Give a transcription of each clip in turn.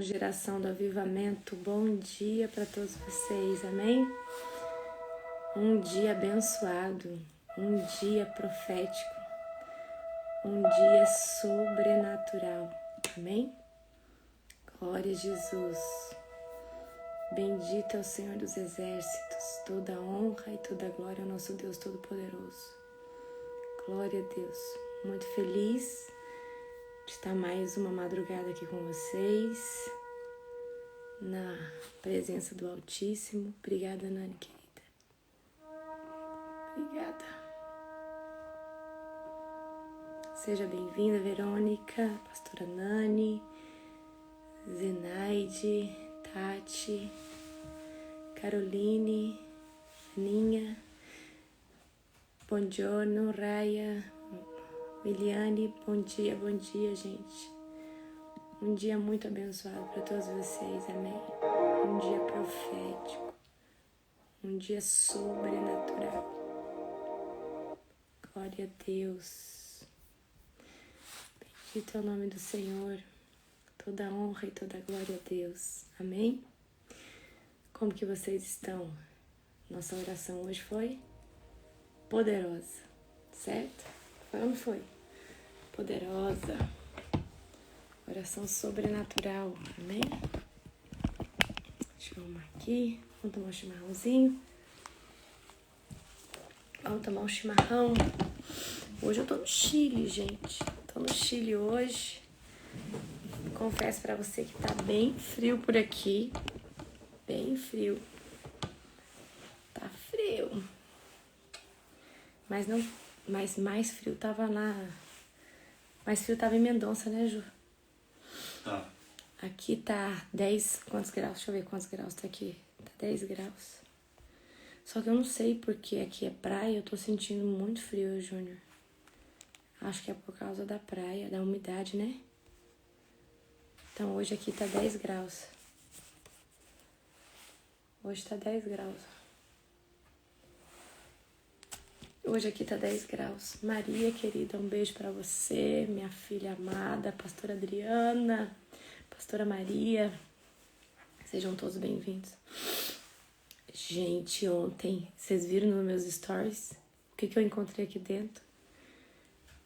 geração do avivamento, bom dia para todos vocês, amém? Um dia abençoado, um dia profético, um dia sobrenatural, amém? Glória a Jesus, bendito é o Senhor dos Exércitos, toda honra e toda glória ao nosso Deus Todo-Poderoso. Glória a Deus, muito feliz de estar mais uma madrugada aqui com vocês, na presença do Altíssimo. Obrigada, Nani, querida. Obrigada. Seja bem-vinda, Verônica, Pastora Nani, Zenaide, Tati, Caroline, Aninha, Buongiorno, Raya, Miliane, bom dia, gente. Um dia muito abençoado para todos vocês, amém? Um dia profético, um dia sobrenatural. Glória a Deus. Bendito é o nome do Senhor. Toda honra e toda glória a Deus, amém? Como que vocês estão? Nossa oração hoje foi poderosa, certo? Foi ou não foi? Poderosa. Oração sobrenatural, amém? Deixa eu arrumar aqui. Vamos tomar um chimarrãozinho. Vamos tomar um chimarrão. Hoje eu tô no Chile, gente. Tô no Chile hoje. Confesso pra você que tá bem frio por aqui. Bem frio. Tá frio. Mas não... Mas mais frio tava Mais frio tava em Mendonça, né, Ju? Tá. Aqui tá 10... Quantos graus? Deixa eu ver quantos graus tá aqui. Tá 10 graus. Só que eu não sei porque aqui é praia, eu tô sentindo muito frio, Júnior. Acho que é por causa da praia, da umidade, né? Então hoje aqui tá 10 graus. Hoje tá 10 graus. Hoje aqui tá 10 graus. Maria, querida, um beijo pra você, minha filha amada, pastora Adriana, pastora Maria. Sejam todos bem-vindos. Gente, ontem, vocês viram nos meus stories o que eu encontrei aqui dentro?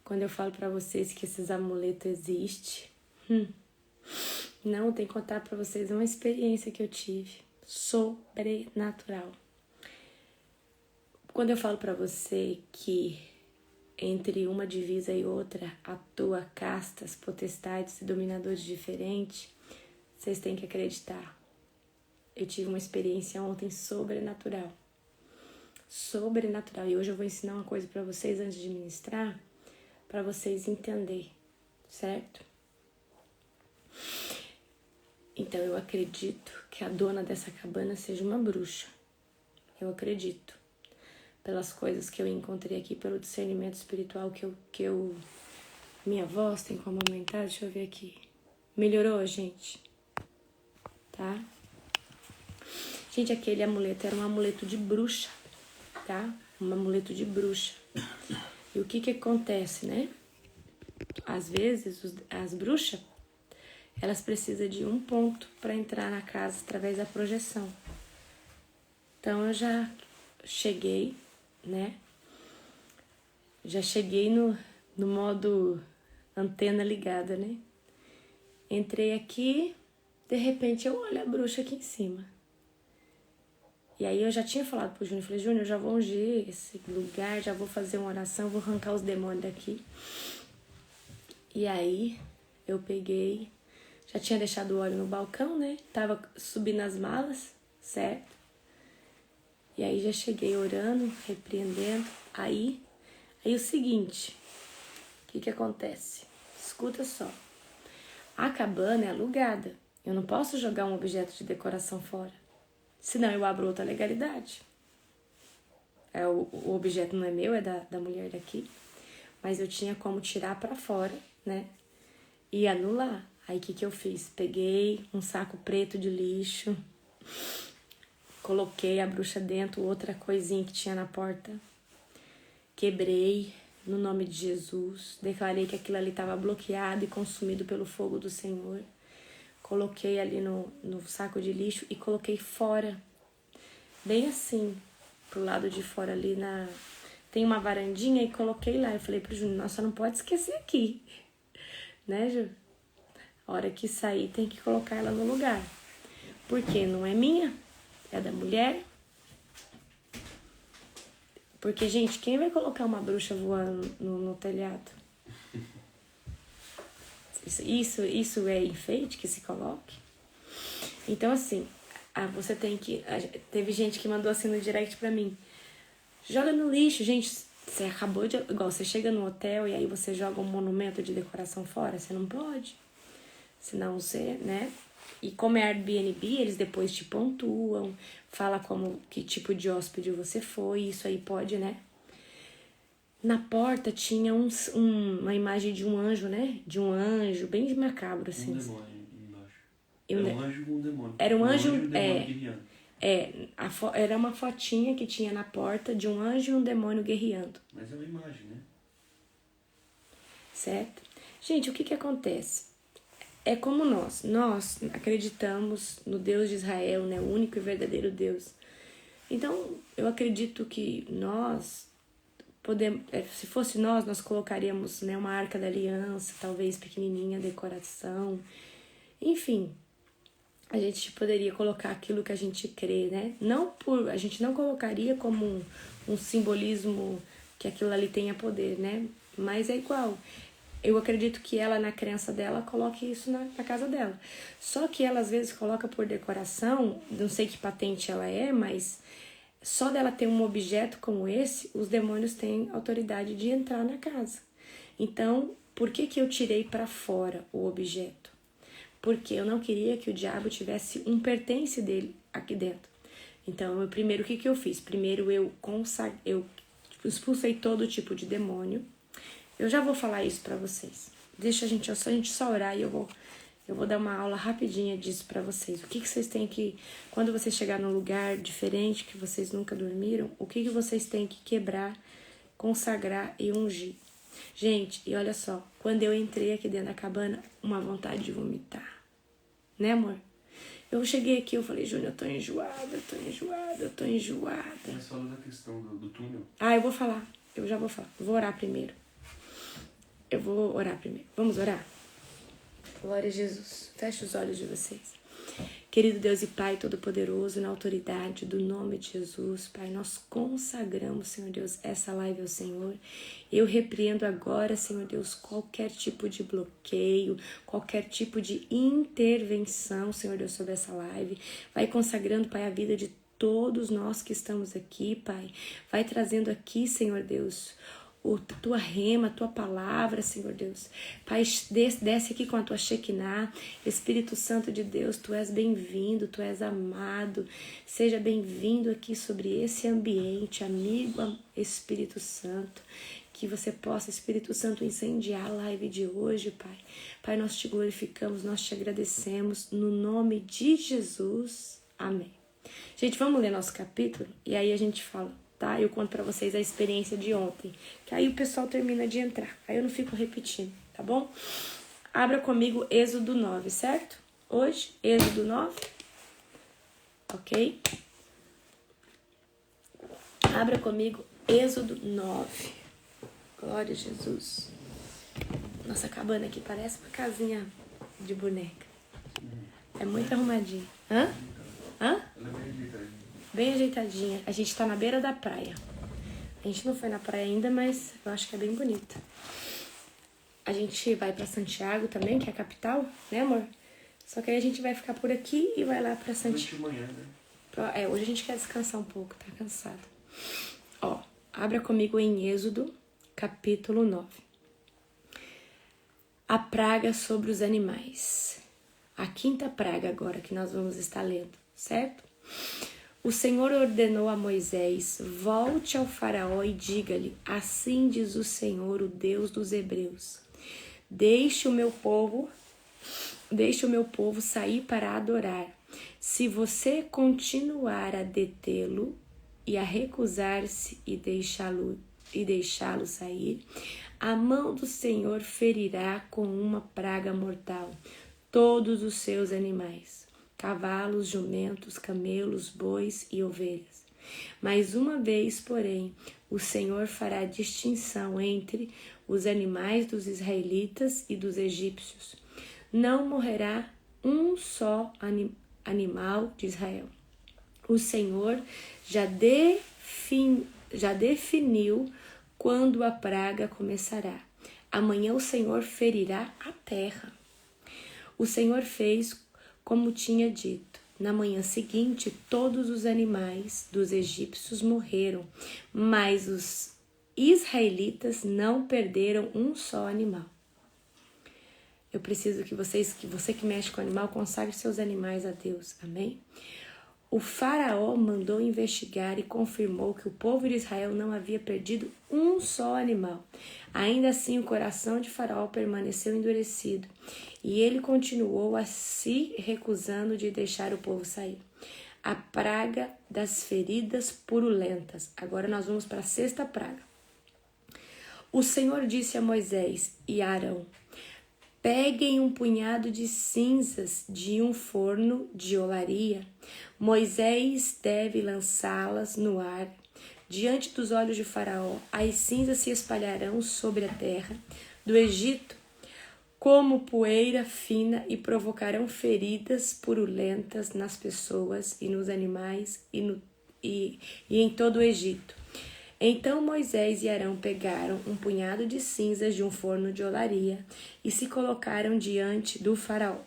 Quando eu falo pra vocês que esses amuletos existem, não, tem que contar pra vocês uma experiência que eu tive, sobrenatural. Quando eu falo pra você que entre uma divisa e outra atua castas, potestades e dominadores diferentes, vocês têm que acreditar. Eu tive uma experiência ontem sobrenatural. Sobrenatural. E hoje eu vou ensinar uma coisa pra vocês antes de ministrar, pra vocês entenderem, certo? Então eu acredito que a dona dessa cabana seja uma bruxa. Eu acredito. Pelas coisas que eu encontrei aqui, pelo discernimento espiritual que eu minha voz tem como aumentar, deixa eu ver aqui. Melhorou, gente? Tá? Gente, aquele amuleto era um amuleto de bruxa, tá? Um amuleto de bruxa. E o que acontece, né? Às vezes, as bruxas, elas precisam de um ponto para entrar na casa através da projeção. Então, eu já cheguei, né? Já cheguei no modo antena ligada, né? Entrei aqui, de repente eu olho a bruxa aqui em cima. E aí eu já tinha falado pro Júnior, falei, Júnior, eu já vou ungir esse lugar, já vou fazer uma oração, vou arrancar os demônios daqui. E aí eu peguei, já tinha deixado o óleo no balcão, né? Tava subindo as malas, certo? E aí já cheguei orando, repreendendo. Aí o seguinte, o que acontece? Escuta só. A cabana é alugada. Eu não posso jogar um objeto de decoração fora. Senão eu abro outra legalidade. O objeto não é meu, é da mulher daqui. Mas eu tinha como tirar pra fora, né? E anular. Aí o que eu fiz? Peguei um saco preto de lixo, coloquei a bruxa dentro, outra coisinha que tinha na porta, quebrei no nome de Jesus, declarei que aquilo ali estava bloqueado e consumido pelo fogo do Senhor. coloquei ali no saco de lixo e coloquei fora, bem assim, pro lado de fora ali tem uma varandinha e coloquei lá. Eu falei pro Júnior, nossa, não pode esquecer aqui, né, Ju? A hora que sair tem que colocar ela no lugar, porque não é minha, é da mulher. Porque, gente, quem vai colocar uma bruxa voando no telhado? Isso é enfeite que se coloque? Então, assim, você tem que... Teve gente que mandou assim no direct pra mim. Joga no lixo, gente. Você acabou de... Igual, você chega no hotel e aí você joga um monumento de decoração fora. Você não pode. Senão você, né? E como é Airbnb, eles depois te pontuam. Fala que tipo de hóspede você foi. Isso aí pode, né? Na porta tinha uma imagem de um anjo, né? De um anjo, bem macabro, assim. Um demônio embaixo. Era um anjo e um demônio. Era um anjo, e um demônio guerreando. Era uma fotinha que tinha na porta de um anjo e um demônio guerreando. Mas é uma imagem, né? Certo? Gente, o que acontece? É como nós acreditamos no Deus de Israel, né? O único e verdadeiro Deus. Então, eu acredito que nós podemos, se fosse nós colocaríamos, né, uma arca da aliança, talvez pequenininha, decoração, enfim, a gente poderia colocar aquilo que a gente crê, né? A gente não colocaria como um simbolismo que aquilo ali tenha poder, né? Mas é igual. Eu acredito que ela, na crença dela, coloque isso na casa dela. Só que ela, às vezes, coloca por decoração, não sei que patente ela é, mas só dela ter um objeto como esse, os demônios têm autoridade de entrar na casa. Então, por que eu tirei para fora o objeto? Porque eu não queria que o diabo tivesse um pertence dele aqui dentro. Então, primeiro, o que eu fiz? Primeiro, eu expulsei todo tipo de demônio. Eu já vou falar isso pra vocês. Deixa a gente só orar e eu vou dar uma aula rapidinha disso pra vocês. O que vocês têm que... Quando vocês chegar num lugar diferente, que vocês nunca dormiram, o que vocês têm que quebrar, consagrar e ungir? Gente, e olha só. Quando eu entrei aqui dentro da cabana, uma vontade de vomitar. Né, amor? Eu cheguei aqui, eu falei, Júnior, eu tô enjoada. Mas fala da questão do túnel. Eu vou falar. Eu já vou falar. Vou orar primeiro. Vamos orar? Glória a Jesus. Feche os olhos de vocês. Querido Deus e Pai Todo-Poderoso, na autoridade do nome de Jesus, Pai, nós consagramos, Senhor Deus, essa live ao Senhor. Eu repreendo agora, Senhor Deus, qualquer tipo de bloqueio, qualquer tipo de intervenção, Senhor Deus, sobre essa live. Vai consagrando, Pai, a vida de todos nós que estamos aqui, Pai. Vai trazendo aqui, Senhor Deus, tua rema, tua palavra, Senhor Deus. Pai, desce aqui com a tua Shekinah. Espírito Santo de Deus, tu és bem-vindo, tu és amado. Seja bem-vindo aqui sobre esse ambiente, amigo Espírito Santo. Que você possa, Espírito Santo, incendiar a live de hoje, Pai. Pai, nós te glorificamos, nós te agradecemos. No nome de Jesus. Amém. Gente, vamos ler nosso capítulo e aí a gente fala. Tá? Eu conto pra vocês a experiência de ontem. Que aí o pessoal termina de entrar. Aí eu não fico repetindo, tá bom? Abra comigo Êxodo 9, certo? Hoje, Êxodo 9. Ok? Abra comigo Êxodo 9. Glória a Jesus. Nossa cabana aqui parece uma casinha de boneca. É muito arrumadinha. Hã? Ela é bem ajeitadinha. Bem ajeitadinha. A gente tá na beira da praia. A gente não foi na praia ainda, mas eu acho que é bem bonita. A gente vai pra Santiago também, que é a capital, né, amor? Só que aí a gente vai ficar por aqui e vai lá pra Santiago. Amanhã, né? Hoje a gente quer descansar um pouco, tá cansado. Ó, abra comigo em Êxodo, capítulo 9. A praga sobre os animais. A quinta praga agora que nós vamos estar lendo, certo? O Senhor ordenou a Moisés, volte ao faraó e diga-lhe, assim diz o Senhor, o Deus dos Hebreus, deixe o meu povo sair para adorar. Se você continuar a detê-lo e a recusar-se e deixá-lo sair, a mão do Senhor ferirá com uma praga mortal todos os seus animais, cavalos, jumentos, camelos, bois e ovelhas. Mas uma vez, porém, o Senhor fará distinção entre os animais dos israelitas e dos egípcios. Não morrerá um só animal de Israel. O Senhor já definiu quando a praga começará. Amanhã o Senhor ferirá a terra. O Senhor fez como tinha dito. Na manhã seguinte, todos os animais dos egípcios morreram, mas os israelitas não perderam um só animal. Eu preciso que você que mexe com animal, consagre seus animais a Deus. Amém? O faraó mandou investigar e confirmou que o povo de Israel não havia perdido um só animal. Ainda assim, o coração de faraó permaneceu endurecido e ele continuou a se recusando de deixar o povo sair. A praga das feridas purulentas. Agora nós vamos para a sexta praga. O Senhor disse a Moisés e a Arão: peguem um punhado de cinzas de um forno de olaria. Moisés deve lançá-las no ar, diante dos olhos de Faraó. As cinzas se espalharão sobre a terra do Egito como poeira fina e provocarão feridas purulentas nas pessoas e nos animais e em todo o Egito. Então Moisés e Arão pegaram um punhado de cinzas de um forno de olaria e se colocaram diante do faraó.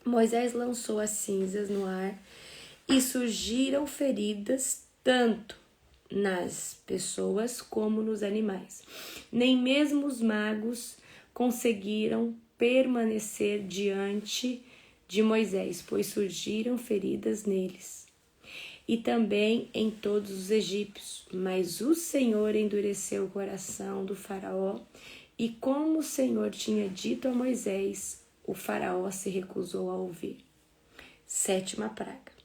Moisés lançou as cinzas no ar e surgiram feridas tanto nas pessoas como nos animais. Nem mesmo os magos conseguiram permanecer diante de Moisés, pois surgiram feridas neles e também em todos os egípcios. Mas o Senhor endureceu o coração do faraó e, como o Senhor tinha dito a Moisés, o faraó se recusou a ouvir. Sétima praga.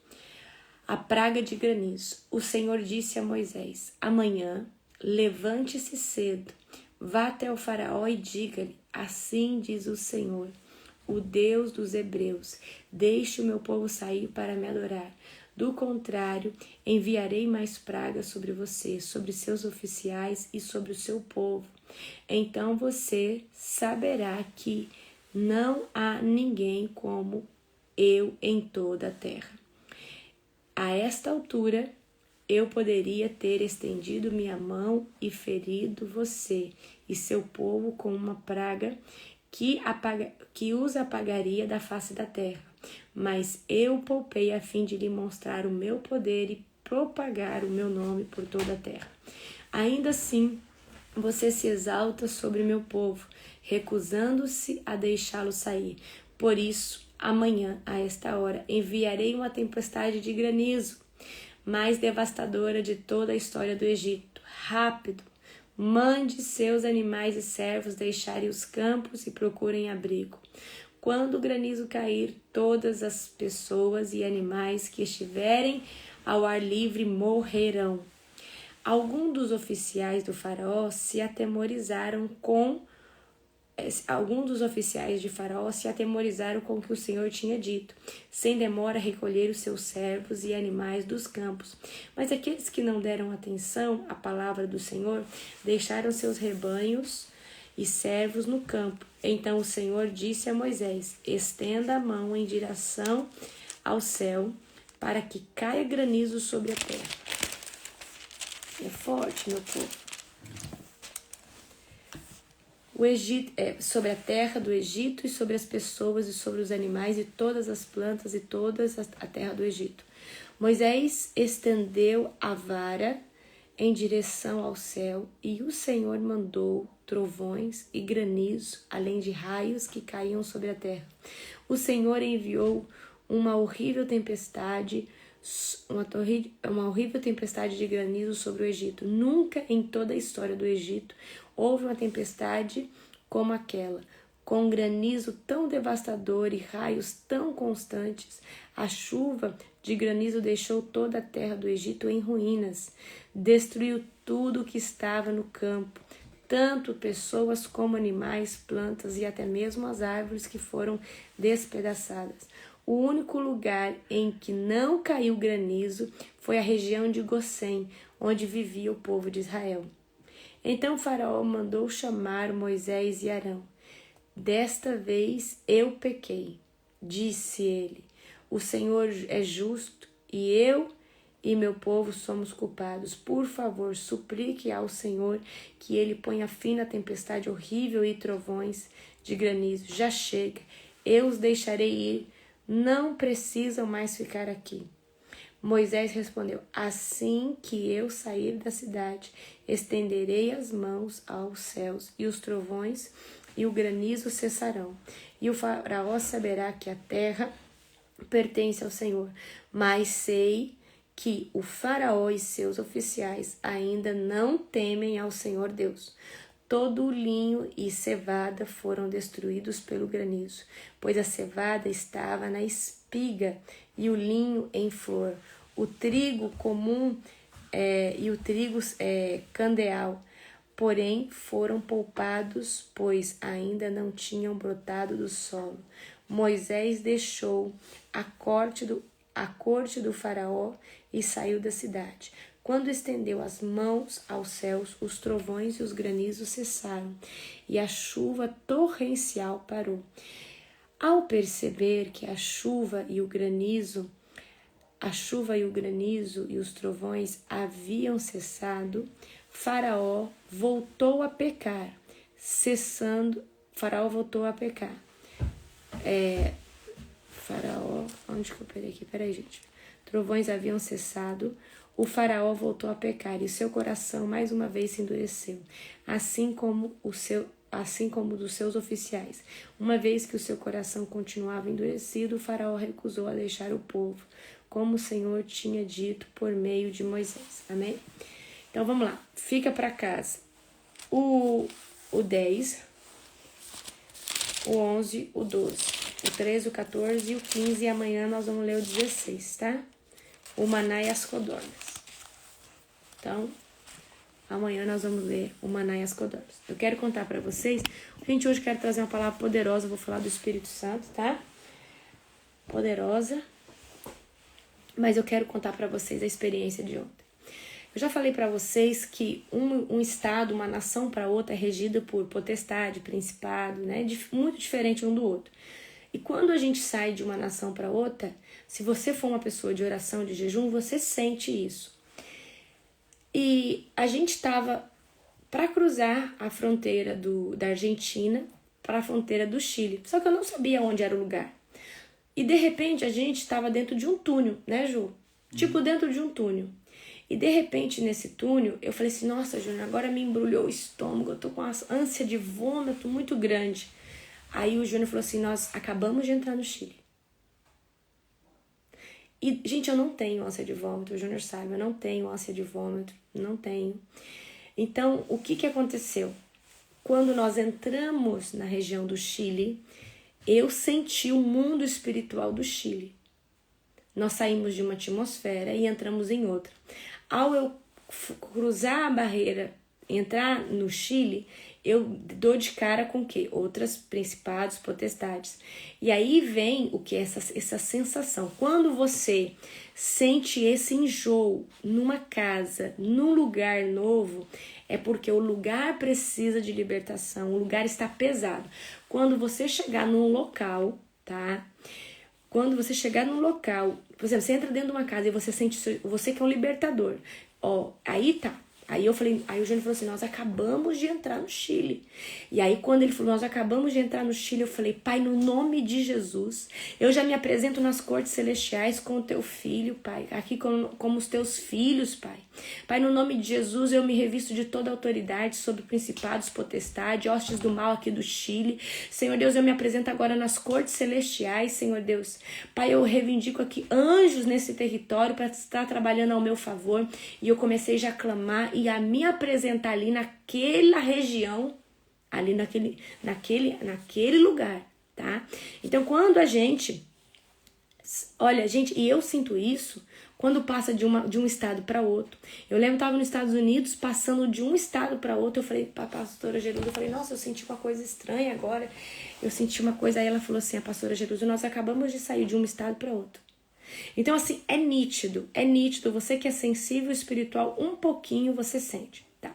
A praga de granizo. O Senhor disse a Moisés: amanhã, levante-se cedo, vá até o faraó e diga-lhe: assim diz o Senhor, o Deus dos hebreus, deixe o meu povo sair para me adorar. Do contrário, enviarei mais pragas sobre você, sobre seus oficiais e sobre o seu povo. Então você saberá que não há ninguém como eu em toda a terra. A esta altura, eu poderia ter estendido minha mão e ferido você e seu povo com uma praga que os apagaria da face da terra. Mas eu poupei a fim de lhe mostrar o meu poder e propagar o meu nome por toda a terra. Ainda assim, você se exalta sobre meu povo, recusando-se a deixá-lo sair. Por isso, amanhã, a esta hora, enviarei uma tempestade de granizo, mais devastadora de toda a história do Egito. Rápido, mande seus animais e servos deixarem os campos e procurem abrigo. Quando o granizo cair, todas as pessoas e animais que estiverem ao ar livre morrerão. Alguns dos oficiais do faraó se atemorizaram com o que o Senhor tinha dito. Sem demora recolheram os seus servos e animais dos campos. Mas aqueles que não deram atenção à palavra do Senhor deixaram seus rebanhos e servos no campo. Então o Senhor disse a Moisés: estenda a mão em direção ao céu para que caia granizo sobre a terra. É forte, meu povo. O Egito, sobre a terra do Egito e sobre as pessoas e sobre os animais e todas as plantas e toda a terra do Egito. Moisés estendeu a vara em direção ao céu e o Senhor mandou trovões e granizo, além de raios que caíam sobre a terra. O Senhor enviou uma horrível tempestade de granizo sobre o Egito. Nunca em toda a história do Egito houve uma tempestade como aquela, com granizo tão devastador e raios tão constantes. A chuva de granizo deixou toda a terra do Egito em ruínas, destruiu tudo o que estava no campo, tanto pessoas como animais, plantas e até mesmo as árvores que foram despedaçadas. O único lugar em que não caiu granizo foi a região de Gossém, onde vivia o povo de Israel. Então Faraó mandou chamar Moisés e Arão. Desta vez eu pequei, disse ele. O Senhor é justo e eu e meu povo somos culpados. Por favor, suplique ao Senhor que ele ponha fim na tempestade horrível e trovões de granizo. Já chega, eu os deixarei ir. Não precisam mais ficar aqui. Moisés respondeu: assim que eu sair da cidade, estenderei as mãos aos céus, e os trovões e o granizo cessarão. E o faraó saberá que a terra pertence ao Senhor. Mas sei que o faraó e seus oficiais ainda não temem ao Senhor Deus. Todo o linho e cevada foram destruídos pelo granizo, pois a cevada estava na espiga e o linho em flor, o trigo comum e o trigo candeal, porém foram poupados, pois ainda não tinham brotado do solo. Moisés deixou a corte do faraó e saiu da cidade. Quando estendeu as mãos aos céus, os trovões e os granizos cessaram, e a chuva torrencial parou. Ao perceber que a chuva e o granizo e os trovões haviam cessado, Faraó voltou a pecar. Faraó voltou a pecar. Faraó, onde que eu perei aqui? Peraí, gente. Trovões haviam cessado, o faraó voltou a pecar e seu coração mais uma vez se endureceu, assim como dos seus oficiais. Uma vez que o seu coração continuava endurecido, o faraó recusou a deixar o povo, como o Senhor tinha dito por meio de Moisés. Amém? Então vamos lá, fica para casa o 10, o 11, o 12, o 13, o 14 e o 15, e amanhã nós vamos ler o 16, tá? O maná e as codornas. Então, amanhã nós vamos ler o maná e as codornas. Eu quero contar para vocês, gente, hoje eu quero trazer uma palavra poderosa, vou falar do Espírito Santo, tá? Poderosa, mas eu quero contar para vocês a experiência de ontem. Eu já falei para vocês que um estado, uma nação para outra é regida por potestade, principado, né? Muito diferente um do outro. E quando a gente sai de uma nação para outra, se você for uma pessoa de oração, de jejum, você sente isso. E a gente estava para cruzar a fronteira da Argentina para a fronteira do Chile. Só que eu não sabia onde era o lugar. E de repente a gente estava dentro de um túnel, né, Ju? Tipo dentro de um túnel. E de repente nesse túnel eu falei assim: nossa, Júnior, agora me embrulhou o estômago, eu tô com uma ânsia de vômito muito grande. Aí o Júnior falou assim: nós acabamos de entrar no Chile. E, gente, eu não tenho ânsia de vômito, o Júnior sabe, eu não tenho ânsia de vômito, não tenho. Então, o que aconteceu? Quando nós entramos na região do Chile, eu senti o mundo espiritual do Chile. Nós saímos de uma atmosfera e entramos em outra. Ao eu cruzar a barreira, entrar no Chile, eu dou de cara com o quê? Outras principados, potestades. E aí vem o que? Essa sensação. Quando você sente esse enjoo numa casa, num lugar novo, é porque o lugar precisa de libertação, o lugar está pesado. Quando você chegar num local, tá? Quando você chegar num local, por exemplo, você entra dentro de uma casa e você sente, você que é um libertador, ó, aí tá. Aí eu falei, aí o Júnior falou assim: nós acabamos de entrar no Chile. E aí quando ele falou, nós acabamos de entrar no Chile, eu falei: Pai, no nome de Jesus, eu já me apresento nas cortes celestiais com o teu filho, Pai, aqui como os teus filhos, Pai. Pai, no nome de Jesus, eu me revisto de toda autoridade sobre principados, potestades, hostes do mal aqui do Chile. Senhor Deus, eu me apresento agora nas cortes celestiais, Senhor Deus. Pai, eu reivindico aqui anjos nesse território para estar trabalhando ao meu favor. E eu comecei já a clamar e a me apresentar ali naquela região, ali naquele lugar, tá? Então, quando a gente Olha, gente, e eu sinto isso quando passa de um estado para outro. Eu lembro que eu estava nos Estados Unidos, passando de um estado para outro, eu falei para a pastora Jerusa, eu falei, nossa, eu senti uma coisa estranha agora. Eu senti uma coisa, aí ela falou assim, a pastora Jerusa, nós acabamos de sair de um estado para outro. Então, assim, é nítido, você que é sensível espiritual, um pouquinho você sente, tá?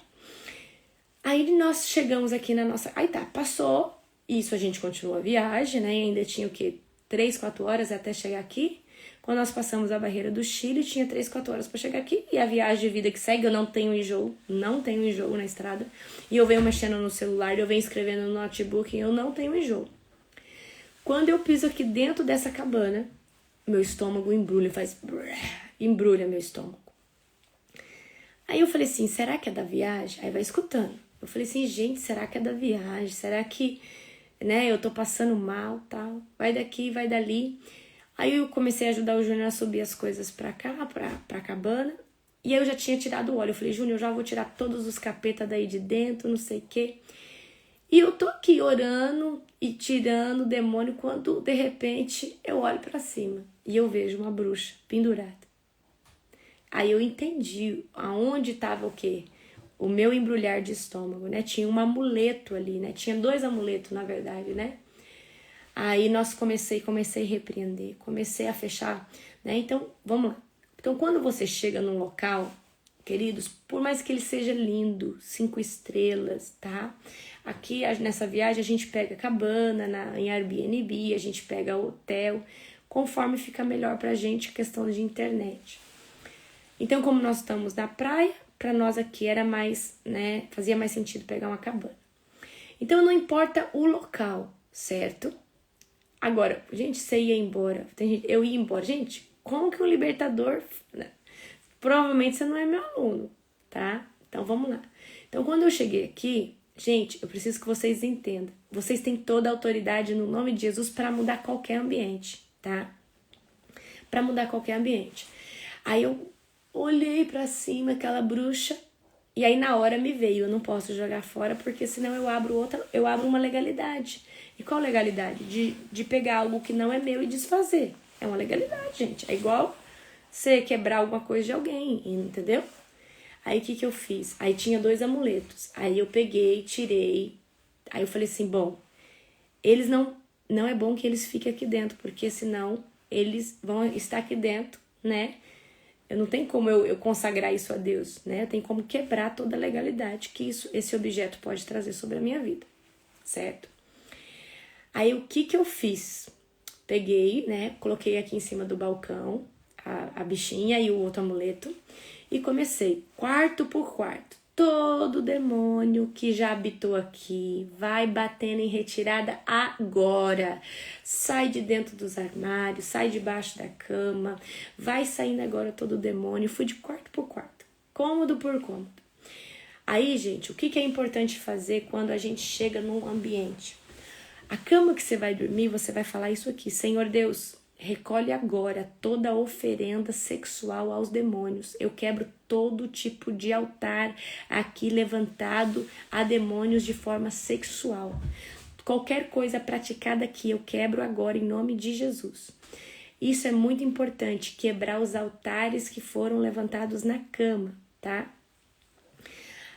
Aí nós chegamos aqui na nossa... Aí tá, passou, isso a gente continuou a viagem, né? E ainda tinha o quê? 3, 4 horas até chegar aqui. Quando nós passamos a barreira do Chile, tinha 3, 4 horas para chegar aqui. E a viagem de vida que segue, eu não tenho enjoo na estrada. E eu venho mexendo no celular, eu venho escrevendo no notebook e eu não tenho enjoo. Quando eu piso aqui dentro dessa cabana, meu estômago embrulha, embrulha meu estômago. Aí eu falei assim, será que é da viagem? Aí vai escutando. Eu falei assim, gente, será que é da viagem? Será que, né, eu tô passando mal, tal? Vai daqui, vai dali. Aí eu comecei a ajudar o Júnior a subir as coisas pra cá, pra cabana. E eu já tinha tirado o óleo. Eu falei, Júnior, eu já vou tirar todos os capetas daí de dentro, não sei o quê. E eu tô aqui orando e tirando o demônio quando, de repente, eu olho pra cima e eu vejo uma bruxa pendurada. Aí eu entendi aonde tava o quê? O meu embrulhar de estômago, né? Tinha um amuleto ali, né? Tinha 2 amuletos, na verdade, né? Aí comecei a repreender, comecei a fechar, né? Então, vamos lá. Então, quando você chega num local, queridos, por mais que ele seja lindo, 5 estrelas, tá? Aqui, nessa viagem, a gente pega cabana em Airbnb, a gente pega hotel, conforme fica melhor pra gente, questão de internet. Então, como nós estamos na praia, pra nós aqui era mais, né? Fazia mais sentido pegar uma cabana. Então, não importa o local, certo? Agora, gente, você ia embora. Eu ia embora. Gente, como que um libertador... Né? Provavelmente você não é meu aluno, tá? Então, vamos lá. Então, quando eu cheguei aqui, gente, eu preciso que vocês entendam. Vocês têm toda a autoridade no nome de Jesus para mudar qualquer ambiente, tá? Para mudar qualquer ambiente. Aí eu olhei para cima, aquela bruxa, e aí na hora me veio, eu não posso jogar fora, porque senão eu abro uma legalidade. E qual legalidade? De pegar algo que não é meu e desfazer. É uma legalidade, gente. É igual você quebrar alguma coisa de alguém, entendeu? Aí o que eu fiz? Aí tinha 2 amuletos. Aí eu peguei, tirei. Aí eu falei assim, bom, eles não é bom que eles fiquem aqui dentro, porque senão eles vão estar aqui dentro, né? Eu não tenho como eu consagrar isso a Deus, né? Tem como quebrar toda a legalidade que esse objeto pode trazer sobre a minha vida, certo? Aí o que eu fiz? Peguei, né? Coloquei aqui em cima do balcão a bichinha e o outro amuleto e comecei quarto por quarto. Todo demônio que já habitou aqui vai batendo em retirada agora. Sai de dentro dos armários, sai debaixo da cama, vai saindo agora todo demônio. Fui de quarto por quarto, cômodo por cômodo. Aí, gente, o que é importante fazer quando a gente chega num ambiente? A cama que você vai dormir, você vai falar isso aqui. Senhor Deus, recolhe agora toda oferenda sexual aos demônios. Eu quebro todo tipo de altar aqui levantado a demônios de forma sexual. Qualquer coisa praticada aqui, eu quebro agora em nome de Jesus. Isso é muito importante, quebrar os altares que foram levantados na cama, tá?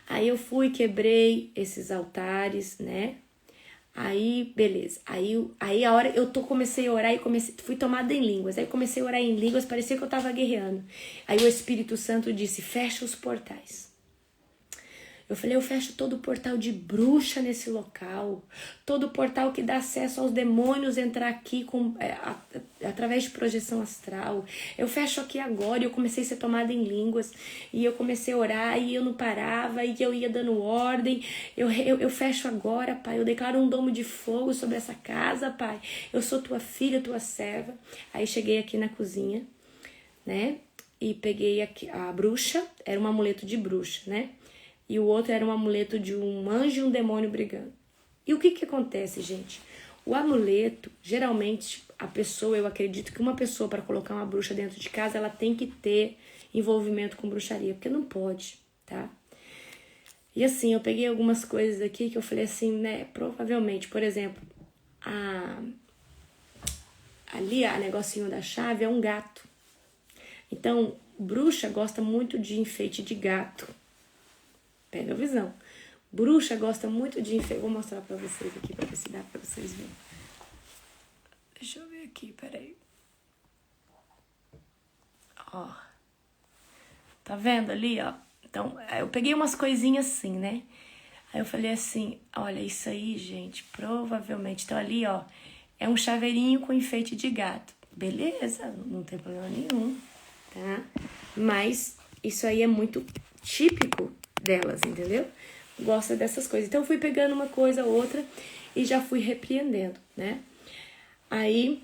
Aí eu fui, quebrei esses altares, né? Aí, beleza. Aí a hora comecei a orar e fui tomada em línguas. Aí comecei a orar em línguas, parecia que eu tava guerreando. Aí o Espírito Santo disse, fecha os portais. Eu falei, eu fecho todo o portal de bruxa nesse local. Todo o portal que dá acesso aos demônios entrar aqui através de projeção astral. Eu fecho aqui agora. E eu comecei a ser tomada em línguas. E eu comecei a orar e eu não parava. E eu ia dando ordem. Eu fecho agora, Pai. Eu declaro um domo de fogo sobre essa casa, Pai. Eu sou tua filha, tua serva. Aí cheguei aqui na cozinha, né? E peguei aqui a bruxa. Era um amuleto de bruxa, né? E o outro era um amuleto de um anjo e um demônio brigando. E o que acontece, gente? O amuleto, geralmente, eu acredito que uma pessoa, para colocar uma bruxa dentro de casa, ela tem que ter envolvimento com bruxaria, porque não pode, tá? E assim, eu peguei algumas coisas aqui que eu falei assim, né? Provavelmente, por exemplo, ali, a negocinho da chave é um gato. Então, bruxa gosta muito de enfeite de gato. Pega a visão. Bruxa gosta muito de enfeite. Vou mostrar pra vocês aqui, pra ver se dá pra vocês verem. Deixa eu ver aqui, peraí. Ó. Tá vendo ali, ó? Então, eu peguei umas coisinhas assim, né? Aí eu falei assim, olha, isso aí, gente, provavelmente. Então ali, ó, é um chaveirinho com enfeite de gato. Beleza, não tem problema nenhum, tá? Mas isso aí é muito típico delas, entendeu? Gosta dessas coisas. Então eu fui pegando uma coisa, outra e já fui repreendendo, né? Aí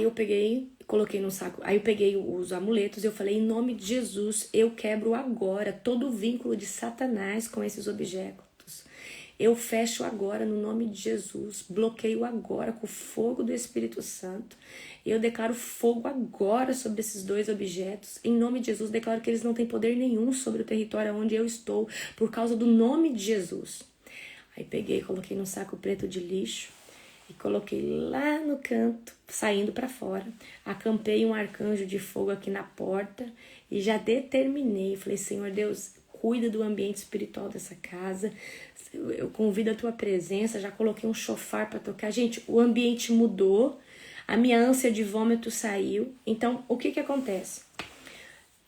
eu peguei, coloquei no saco, aí eu peguei os amuletos e eu falei, em nome de Jesus, eu quebro agora todo o vínculo de Satanás com esses objetos. Eu fecho agora no nome de Jesus, bloqueio agora com o fogo do Espírito Santo. Eu declaro fogo agora sobre esses 2 objetos. Em nome de Jesus, declaro que eles não têm poder nenhum sobre o território onde eu estou, por causa do nome de Jesus. Aí peguei, coloquei no saco preto de lixo e coloquei lá no canto, saindo para fora. Acampei um arcanjo de fogo aqui na porta e já determinei. Falei, Senhor Deus, cuida do ambiente espiritual dessa casa. Eu convido a tua presença. Já coloquei um chofar para tocar. Gente, o ambiente mudou. A minha ânsia de vômito saiu. Então, o que acontece?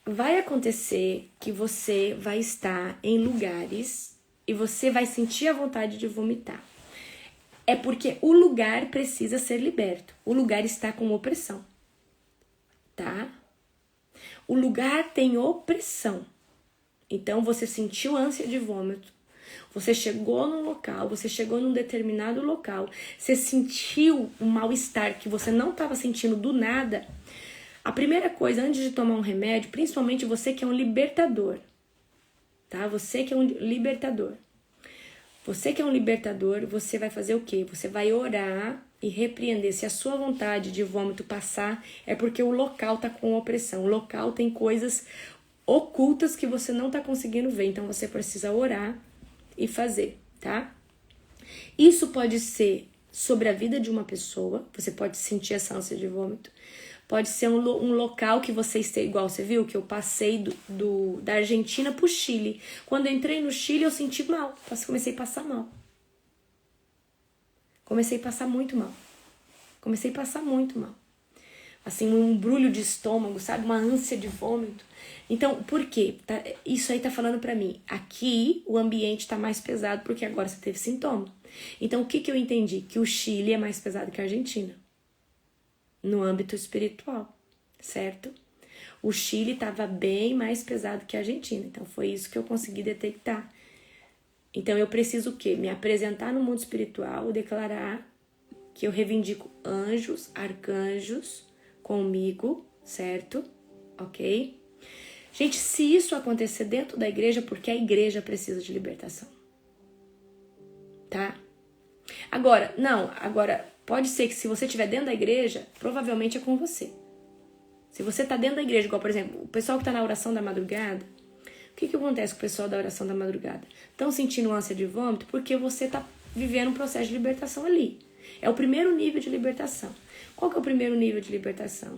Vai acontecer que você vai estar em lugares e você vai sentir a vontade de vomitar. É porque o lugar precisa ser liberto. O lugar está com opressão, tá? O lugar tem opressão. Então, você sentiu ânsia de vômito. Você chegou num local, você chegou num determinado local. Você sentiu um mal-estar que você não estava sentindo do nada. A primeira coisa, antes de tomar um remédio, principalmente você que é um libertador, tá? Você que é um libertador. Você que é um libertador, você vai fazer o quê? Você vai orar e repreender. Se a sua vontade de vômito passar, é porque o local tá com opressão. O local tem coisas ocultas que você não tá conseguindo ver. Então, você precisa orar e fazer, tá? Isso pode ser sobre a vida de uma pessoa. Você pode sentir essa ânsia de vômito. Pode ser um local que você esteja, igual você viu, que eu passei da Argentina pro Chile. Quando eu entrei no Chile, eu senti mal. Comecei a passar mal. Comecei a passar muito mal. Assim, um embrulho de estômago, sabe? Uma ânsia de vômito. Então, por quê? Isso aí tá falando pra mim. Aqui, o ambiente tá mais pesado, porque agora você teve sintoma. Então, o que eu entendi? Que o Chile é mais pesado que a Argentina. No âmbito espiritual, certo? O Chile estava bem mais pesado que a Argentina. Então, foi isso que eu consegui detectar. Então, eu preciso o quê? Me apresentar no mundo espiritual, declarar que eu reivindico anjos, arcanjos comigo, certo? Ok? Gente, se isso acontecer dentro da igreja, porque a igreja precisa de libertação. Tá? Agora, pode ser que se você estiver dentro da igreja, provavelmente é com você. Se você está dentro da igreja, igual, por exemplo, o pessoal que está na oração da madrugada, o que acontece com o pessoal da oração da madrugada? Estão sentindo ânsia de vômito porque você está vivendo um processo de libertação ali. É o primeiro nível de libertação. Qual que é o primeiro nível de libertação?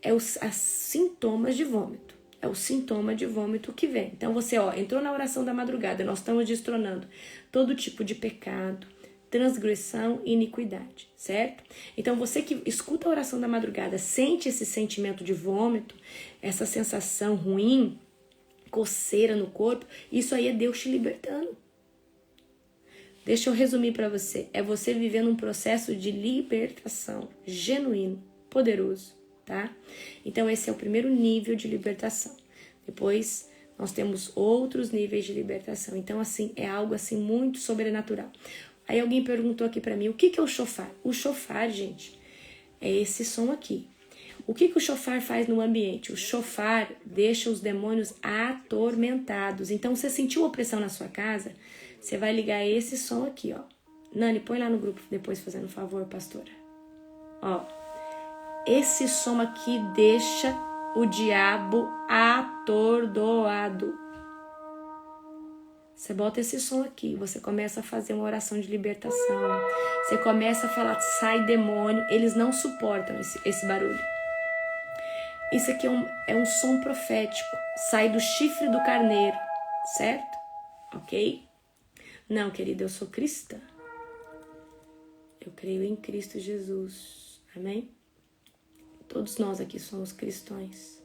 É os sintomas de vômito. É o sintoma de vômito que vem. Então você, entrou na oração da madrugada, nós estamos destronando todo tipo de pecado, transgressão e iniquidade, certo? Então você que escuta a oração da madrugada, sente esse sentimento de vômito, essa sensação ruim, coceira no corpo, isso aí é Deus te libertando. Deixa eu resumir para você. É você vivendo um processo de libertação genuíno, poderoso, tá? Então esse é o primeiro nível de libertação. Depois nós temos outros níveis de libertação. Então assim, é algo assim muito sobrenatural. Aí alguém perguntou aqui pra mim, o que é o chofar? O chofar, gente, é esse som aqui. O que o chofar faz no ambiente? O chofar deixa os demônios atormentados. Então, você sentiu opressão na sua casa, você vai ligar esse som aqui, ó. Nani, põe lá no grupo depois, fazendo um favor, pastora. Ó, esse som aqui deixa o diabo atordoado. Você bota esse som aqui, você começa a fazer uma oração de libertação. Você começa a falar, sai demônio. Eles não suportam esse barulho. Isso aqui é um som profético. Sai do chifre do carneiro, certo? Ok? Não, querida, eu sou cristã. Eu creio em Cristo Jesus. Amém? Todos nós aqui somos cristãos.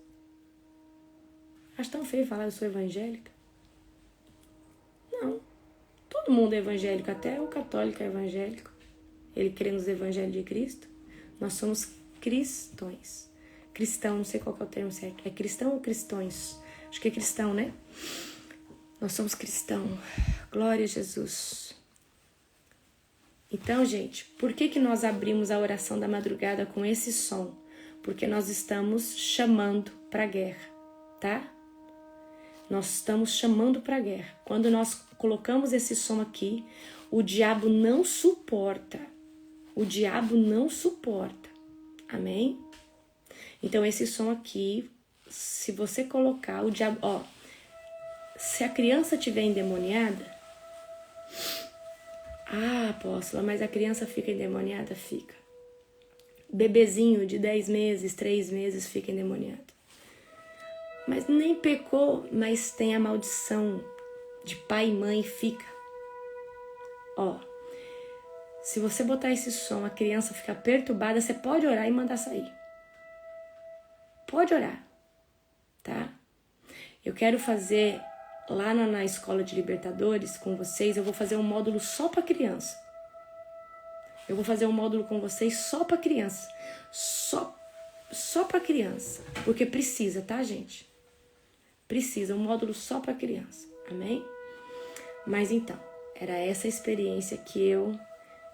Acho tão feio falar eu sou evangélica. Não. Todo mundo é evangélico, até o católico é evangélico. Ele crê nos evangelhos de Cristo. Nós somos cristãos. Cristão, não sei qual que é o termo certo. É cristão ou cristões? Acho que é cristão, né? Nós somos cristãos. Glória a Jesus. Então, gente, por que nós abrimos a oração da madrugada com esse som? Porque nós estamos chamando para a guerra, tá? Nós estamos chamando para a guerra. Quando nós colocamos esse som aqui, o diabo não suporta. O diabo não suporta. Amém? Então, esse som aqui, se você colocar o diabo... Ó, se a criança estiver endemoniada... Ah, apóstola, mas a criança fica endemoniada? Fica. Bebezinho de 10 meses, 3 meses fica endemoniado. Mas nem pecou, mas tem a maldição de pai e mãe, fica. Ó, se você botar esse som, a criança ficar perturbada, você pode orar e mandar sair. Pode orar, tá? Eu quero fazer, lá na Escola de Libertadores, com vocês, eu vou fazer um módulo só para criança. Eu vou fazer um módulo com vocês só para criança. Só para criança. Porque precisa, tá, gente? Precisa, um módulo só para criança. Amém? Mas então, era essa experiência que eu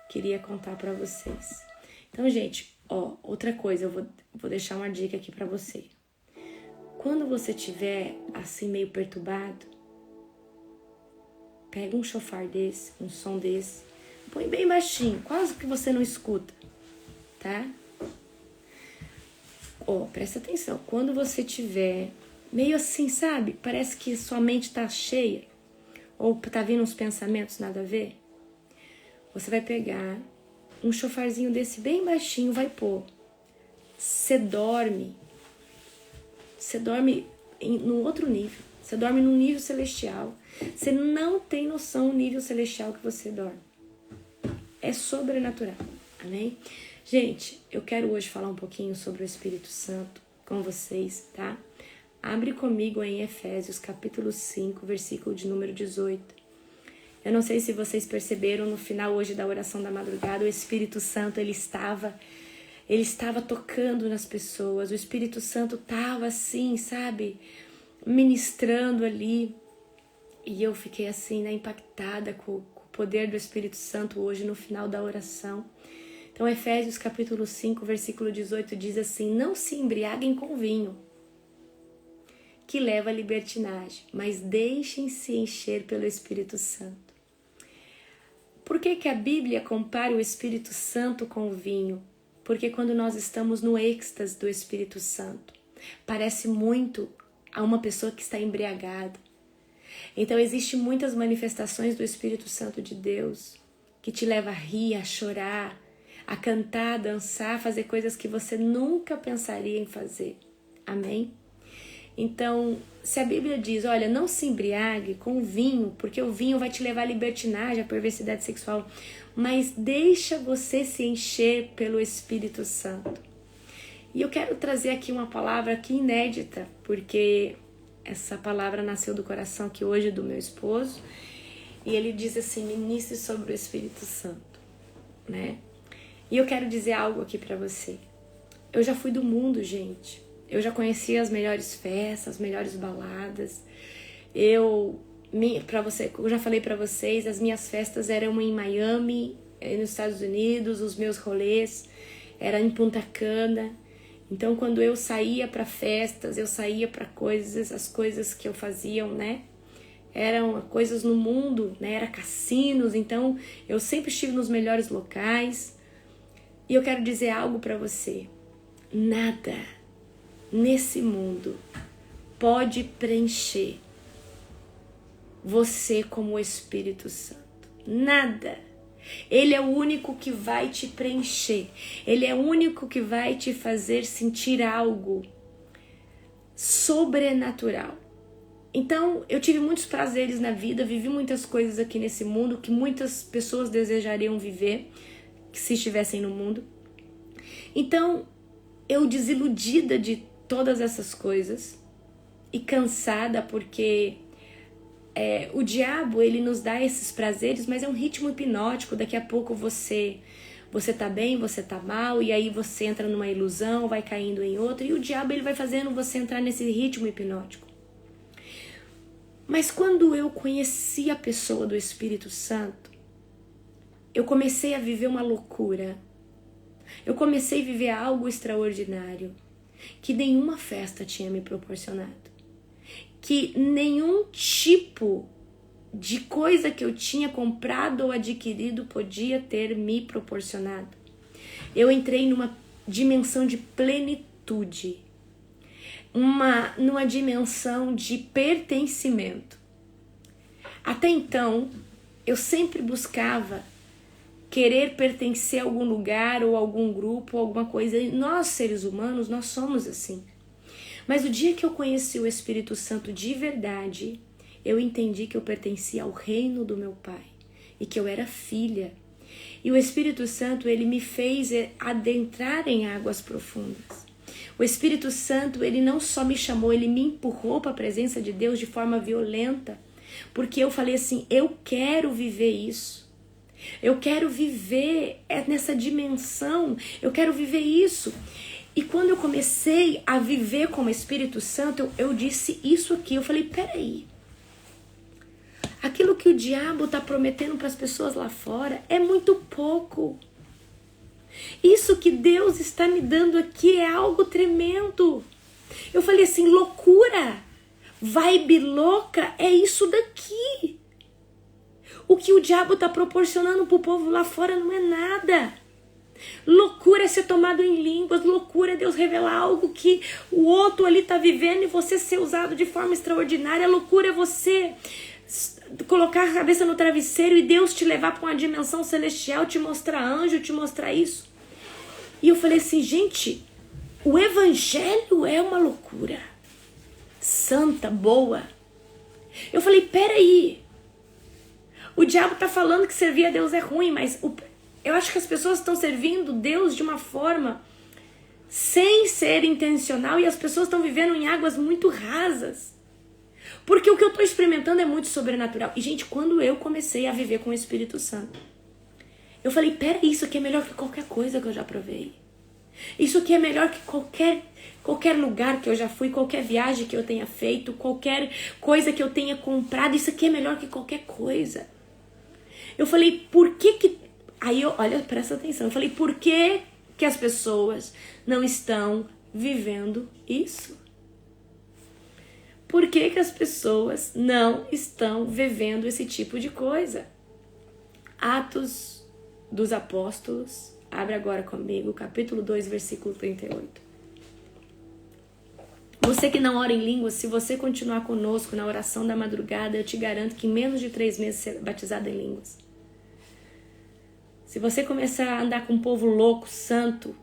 queria contar para vocês. Então, gente, ó, outra coisa, eu vou deixar uma dica aqui para você. Quando você estiver assim meio perturbado, pega um chofar desse, um som desse, põe bem baixinho, quase que você não escuta, tá? Ó, presta atenção, quando você estiver meio assim, sabe? Parece que sua mente tá cheia, ou tá vindo uns pensamentos nada a ver, você vai pegar um chofarzinho desse bem baixinho, vai pôr. Você dorme num outro nível. Você dorme num nível celestial. Você não tem noção do nível celestial que você dorme. É sobrenatural. Amém? Gente, eu quero hoje falar um pouquinho sobre o Espírito Santo com vocês, tá? Abre comigo em Efésios capítulo 5, versículo de número 18. Eu não sei se vocês perceberam, no final hoje da oração da madrugada, o Espírito Santo, ele estava tocando nas pessoas. O Espírito Santo estava assim, sabe, ministrando ali. E eu fiquei assim, né, impactada com o poder do Espírito Santo hoje no final da oração. Então, Efésios capítulo 5, versículo 18 diz assim: não se embriaguem com vinho, que leva à libertinagem, mas deixem-se encher pelo Espírito Santo. Por que a Bíblia compara o Espírito Santo com o vinho? Porque quando nós estamos no êxtase do Espírito Santo, parece muito a uma pessoa que está embriagada. Então, existem muitas manifestações do Espírito Santo de Deus que te leva a rir, a chorar, a cantar, a dançar, a fazer coisas que você nunca pensaria em fazer. Amém? Então, se a Bíblia diz, olha, não se embriague com o vinho, porque o vinho vai te levar à libertinagem, à perversidade sexual, mas deixa você se encher pelo Espírito Santo. E eu quero trazer aqui uma palavra aqui inédita, porque essa palavra nasceu do coração aqui hoje do meu esposo, e ele diz assim, ministre sobre o Espírito Santo, né? E eu quero dizer algo aqui pra você. Eu já fui do mundo, gente. Eu já conheci as melhores festas, as melhores baladas. Eu já falei pra vocês, as minhas festas eram em Miami, nos Estados Unidos, os meus rolês eram em Punta Cana. Então, quando eu saía pra festas, eu saía pra coisas, as coisas que eu fazia, né? Eram coisas no mundo, né? Era cassinos, então eu sempre estive nos melhores locais. E eu quero dizer algo pra você. Nada nesse mundo pode preencher você como o Espírito Santo. Nada. Ele é o único que vai te preencher. Ele é o único que vai te fazer sentir algo sobrenatural. Então, eu tive muitos prazeres na vida, vivi muitas coisas aqui nesse mundo que muitas pessoas desejariam viver, se estivessem no mundo. Então, eu desiludida de todas essas coisas e cansada porque o diabo, ele nos dá esses prazeres, mas é um ritmo hipnótico. Daqui a pouco você tá bem, você tá mal, e aí você entra numa ilusão, vai caindo em outra, e o diabo, ele vai fazendo você entrar nesse ritmo hipnótico. Mas quando eu conheci a pessoa do Espírito Santo, eu comecei a viver uma loucura. Eu comecei a viver algo extraordinário que nenhuma festa tinha me proporcionado. Que nenhum tipo de coisa que eu tinha comprado ou adquirido podia ter me proporcionado. Eu entrei numa dimensão de plenitude, numa dimensão de pertencimento. Até então, eu sempre buscava querer pertencer a algum lugar ou algum grupo ou alguma coisa. E nós, seres humanos, nós somos assim. Mas o dia que eu conheci o Espírito Santo de verdade, eu entendi que eu pertencia ao reino do meu Pai e que eu era filha. E o Espírito Santo, ele me fez adentrar em águas profundas. O Espírito Santo, ele não só me chamou, ele me empurrou para a presença de Deus de forma violenta, porque eu falei assim, eu quero viver isso. Eu quero viver nessa dimensão, eu quero viver isso. E quando eu comecei a viver com o Espírito Santo, eu disse isso aqui. Eu falei, peraí. Aquilo que o diabo está prometendo para as pessoas lá fora é muito pouco. Isso que Deus está me dando aqui é algo tremendo. Eu falei assim, loucura, vibe louca, é isso daqui. O que o diabo está proporcionando para o povo lá fora não é nada. Loucura é ser tomado em línguas, loucura é Deus revelar algo que o outro ali está vivendo e você ser usado de forma extraordinária. Loucura é você colocar a cabeça no travesseiro e Deus te levar para uma dimensão celestial, te mostrar anjo, te mostrar isso. E eu falei assim, gente, o evangelho é uma loucura santa, boa. Eu falei, peraí, o diabo está falando que servir a Deus é ruim, mas eu acho que as pessoas estão servindo Deus de uma forma sem ser intencional e as pessoas estão vivendo em águas muito rasas. Porque o que eu estou experimentando é muito sobrenatural. E, gente, quando eu comecei a viver com o Espírito Santo, eu falei, peraí, isso aqui é melhor que qualquer coisa que eu já provei. Isso aqui é melhor que qualquer lugar que eu já fui, qualquer viagem que eu tenha feito, qualquer coisa que eu tenha comprado. Isso aqui é melhor que qualquer coisa. Eu falei, por que... Aí, olha, presta atenção. Eu falei, por que as pessoas não estão vivendo isso? Por que as pessoas não estão vivendo esse tipo de coisa? Atos dos Apóstolos, abre agora comigo, capítulo 2, versículo 38. Você que não ora em línguas, se você continuar conosco na oração da madrugada, eu te garanto que em menos de 3 meses você será batizado em línguas. Se você começar a andar com um povo louco, santo,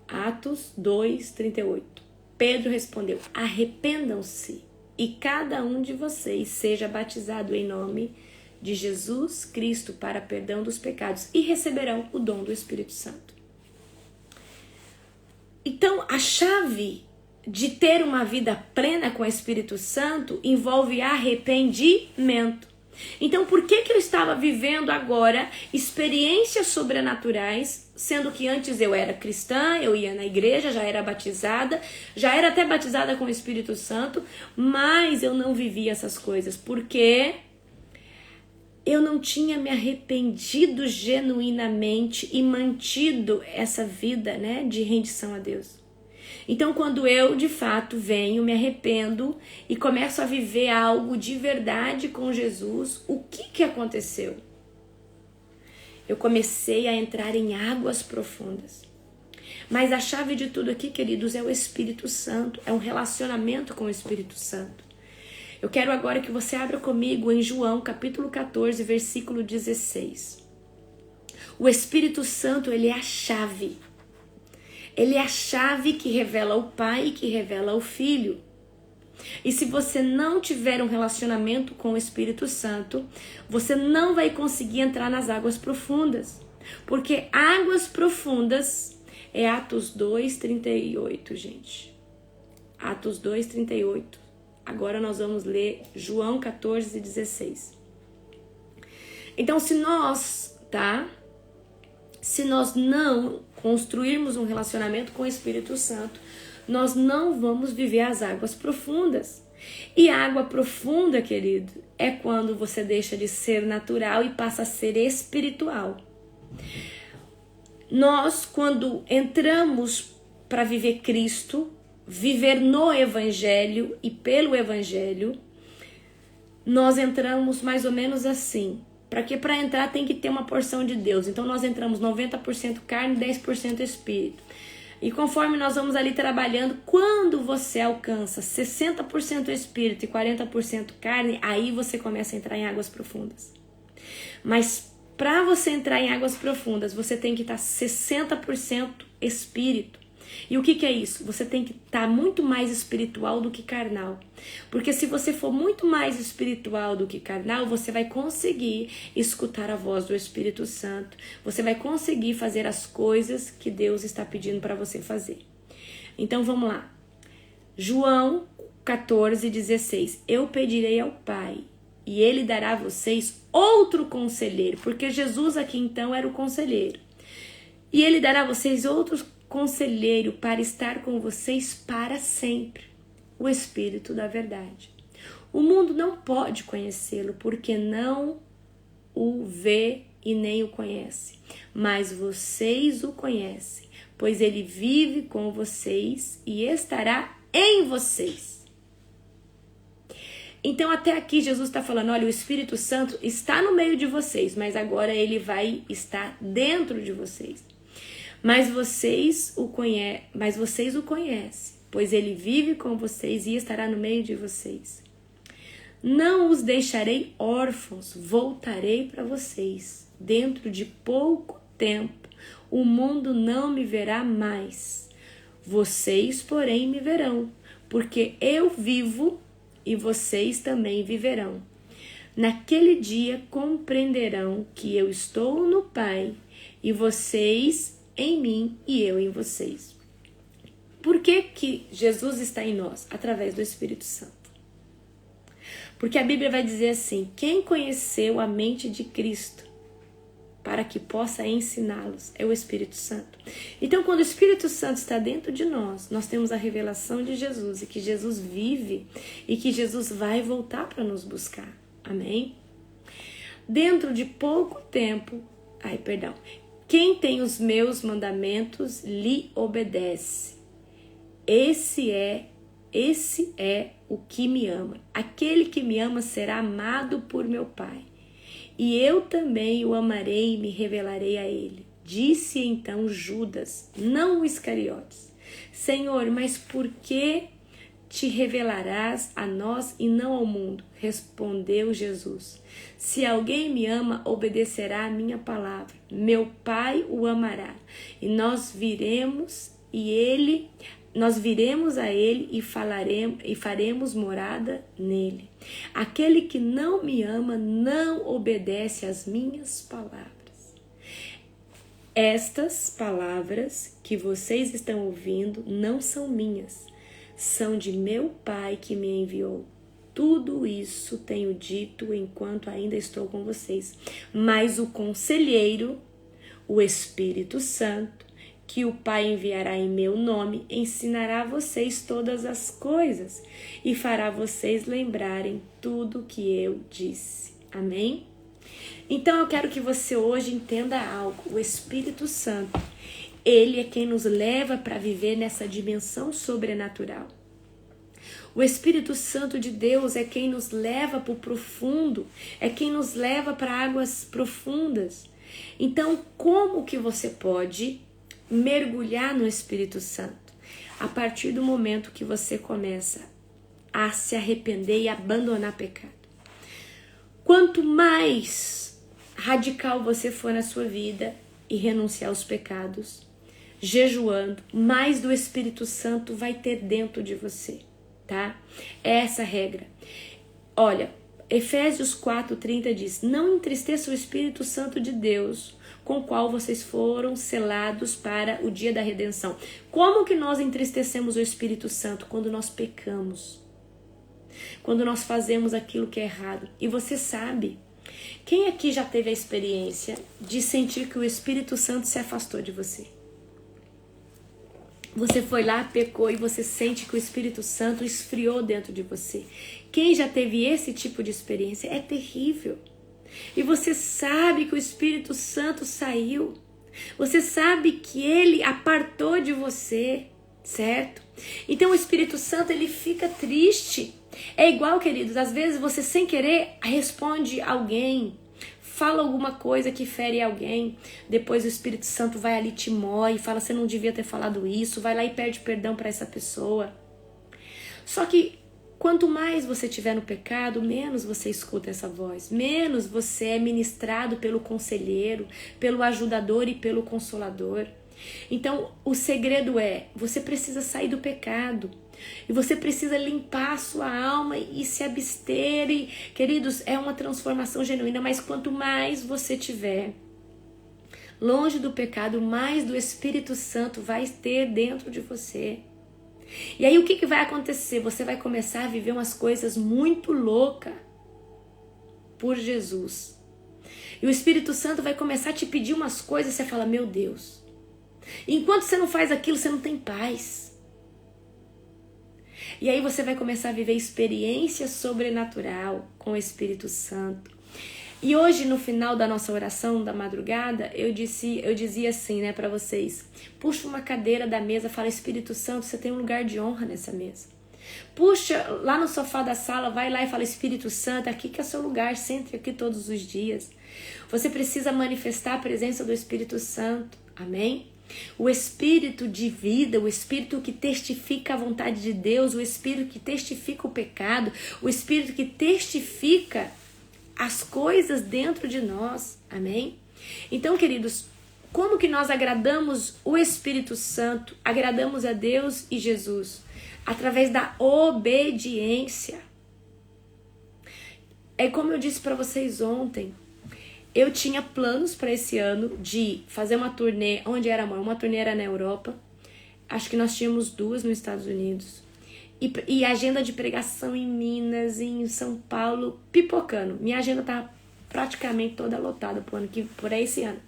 Atos 2, 38. Pedro respondeu, arrependam-se e cada um de vocês seja batizado em nome de Jesus Cristo para perdão dos pecados e receberão o dom do Espírito Santo. Então, a chave de ter uma vida plena com o Espírito Santo envolve arrependimento. Então, por que eu estava vivendo agora experiências sobrenaturais, sendo que antes eu era cristã, eu ia na igreja, já era batizada, já era até batizada com o Espírito Santo, mas eu não vivia essas coisas, porque eu não tinha me arrependido genuinamente e mantido essa vida, de rendição a Deus. Então, quando eu, de fato, venho, me arrependo e começo a viver algo de verdade com Jesus, o que aconteceu? Eu comecei a entrar em águas profundas. Mas a chave de tudo aqui, queridos, é o Espírito Santo, é um relacionamento com o Espírito Santo. Eu quero agora que você abra comigo em João, capítulo 14, versículo 16. O Espírito Santo, ele é a chave. Ele é a chave que revela o Pai e que revela o Filho. E se você não tiver um relacionamento com o Espírito Santo, você não vai conseguir entrar nas águas profundas. Porque águas profundas é Atos 2:38, gente. Atos 2:38. Agora nós vamos ler João 14:16. Então, se nós não construirmos um relacionamento com o Espírito Santo, nós não vamos viver as águas profundas. E a água profunda, querido, é quando você deixa de ser natural e passa a ser espiritual. Nós, quando entramos para viver Cristo, viver no Evangelho e pelo Evangelho, nós entramos mais ou menos assim. Para entrar tem que ter uma porção de Deus. Então nós entramos 90% carne, 10% espírito. E conforme nós vamos ali trabalhando, quando você alcança 60% espírito e 40% carne, aí você começa a entrar em águas profundas. Mas para você entrar em águas profundas, você tem que estar 60% espírito. E o que é isso? Você tem que estar muito mais espiritual do que carnal. Porque se você for muito mais espiritual do que carnal, você vai conseguir escutar a voz do Espírito Santo. Você vai conseguir fazer as coisas que Deus está pedindo para você fazer. Então vamos lá. João 14:16. Eu pedirei ao Pai e Ele dará a vocês outro conselheiro. Porque Jesus aqui então era o conselheiro. E Ele dará a vocês outro conselheiro para estar com vocês para sempre, o Espírito da verdade. O mundo não pode conhecê-lo porque não o vê e nem o conhece, mas vocês o conhecem, pois ele vive com vocês e estará em vocês. Então até aqui Jesus está falando, olha, o Espírito Santo está no meio de vocês, mas agora ele vai estar dentro de vocês. Mas vocês o conhecem, pois ele vive com vocês e estará no meio de vocês. Não os deixarei órfãos, voltarei para vocês. Dentro de pouco tempo, o mundo não me verá mais. Vocês, porém, me verão, porque eu vivo e vocês também viverão. Naquele dia compreenderão que eu estou no Pai e vocês em mim e eu em vocês. Por que Jesus está em nós? Através do Espírito Santo. Porque a Bíblia vai dizer assim, quem conheceu a mente de Cristo para que possa ensiná-los é o Espírito Santo. Então, quando o Espírito Santo está dentro de nós, nós temos a revelação de Jesus e que Jesus vive e que Jesus vai voltar para nos buscar. Amém? Dentro de pouco tempo, quem tem os meus mandamentos lhe obedece. Esse é o que me ama. Aquele que me ama será amado por meu Pai. E eu também o amarei e me revelarei a ele. Disse então Judas, não o Iscariotes: Senhor, mas por que te revelarás a nós e não ao mundo? Respondeu Jesus: se alguém me ama, obedecerá a minha palavra. Meu Pai o amará, e nós viremos a ele e faremos morada nele. Aquele que não me ama não obedece às minhas palavras. Estas palavras que vocês estão ouvindo não são minhas, são de meu Pai que me enviou. Tudo isso tenho dito enquanto ainda estou com vocês. Mas o Conselheiro, o Espírito Santo, que o Pai enviará em meu nome, ensinará a vocês todas as coisas e fará vocês lembrarem tudo que eu disse. Amém? Então eu quero que você hoje entenda algo. O Espírito Santo, ele é quem nos leva para viver nessa dimensão sobrenatural. O Espírito Santo de Deus é quem nos leva para o profundo, é quem nos leva para águas profundas. Então, como que você pode mergulhar no Espírito Santo? A partir do momento que você começa a se arrepender e abandonar pecado. Quanto mais radical você for na sua vida e renunciar aos pecados, jejuando, mais do Espírito Santo vai ter dentro de você, tá? É essa a regra. Olha, Efésios 4:30 diz: não entristeça o Espírito Santo de Deus, com o qual vocês foram selados para o dia da redenção. Como que nós entristecemos o Espírito Santo? Quando nós pecamos. Quando nós fazemos aquilo que é errado. E você sabe, quem aqui já teve a experiência de sentir que o Espírito Santo se afastou de você? Você foi lá, pecou e você sente que o Espírito Santo esfriou dentro de você. Quem já teve esse tipo de experiência? É terrível. E você sabe que o Espírito Santo saiu. Você sabe que ele apartou de você, certo? Então o Espírito Santo, ele fica triste. É igual, queridos, às vezes você sem querer responde alguém, fala alguma coisa que fere alguém, depois o Espírito Santo vai ali, te moe e fala: você não devia ter falado isso, vai lá e pede perdão para essa pessoa. Só que quanto mais você estiver no pecado, menos você escuta essa voz, menos você é ministrado pelo conselheiro, pelo ajudador e pelo consolador. Então o segredo é, você precisa sair do pecado. E você precisa limpar a sua alma e se abster. E, queridos, é uma transformação genuína. Mas quanto mais você tiver longe do pecado, mais do Espírito Santo vai ter dentro de você. E aí o que vai acontecer? Você vai começar a viver umas coisas muito loucas por Jesus. E o Espírito Santo vai começar a te pedir umas coisas e você fala: meu Deus. E enquanto você não faz aquilo, você não tem paz. E aí você vai começar a viver experiência sobrenatural com o Espírito Santo. E hoje, no final da nossa oração da madrugada, eu dizia assim, né, para vocês: puxa uma cadeira da mesa, fala: Espírito Santo, você tem um lugar de honra nessa mesa. Puxa lá no sofá da sala, vai lá e fala: Espírito Santo, aqui que é seu lugar, sente aqui todos os dias. Você precisa manifestar a presença do Espírito Santo, amém? O Espírito de vida, o Espírito que testifica a vontade de Deus, o Espírito que testifica o pecado, o Espírito que testifica as coisas dentro de nós, amém? Então, queridos, como que nós agradamos o Espírito Santo, agradamos a Deus e Jesus? Através da obediência. É como eu disse para vocês ontem, eu tinha planos para esse ano de fazer uma turnê, onde era uma turnê era na Europa, acho que nós tínhamos 2 nos Estados Unidos, e agenda de pregação em Minas, em São Paulo, pipocando. Minha agenda tá praticamente toda lotada por esse ano.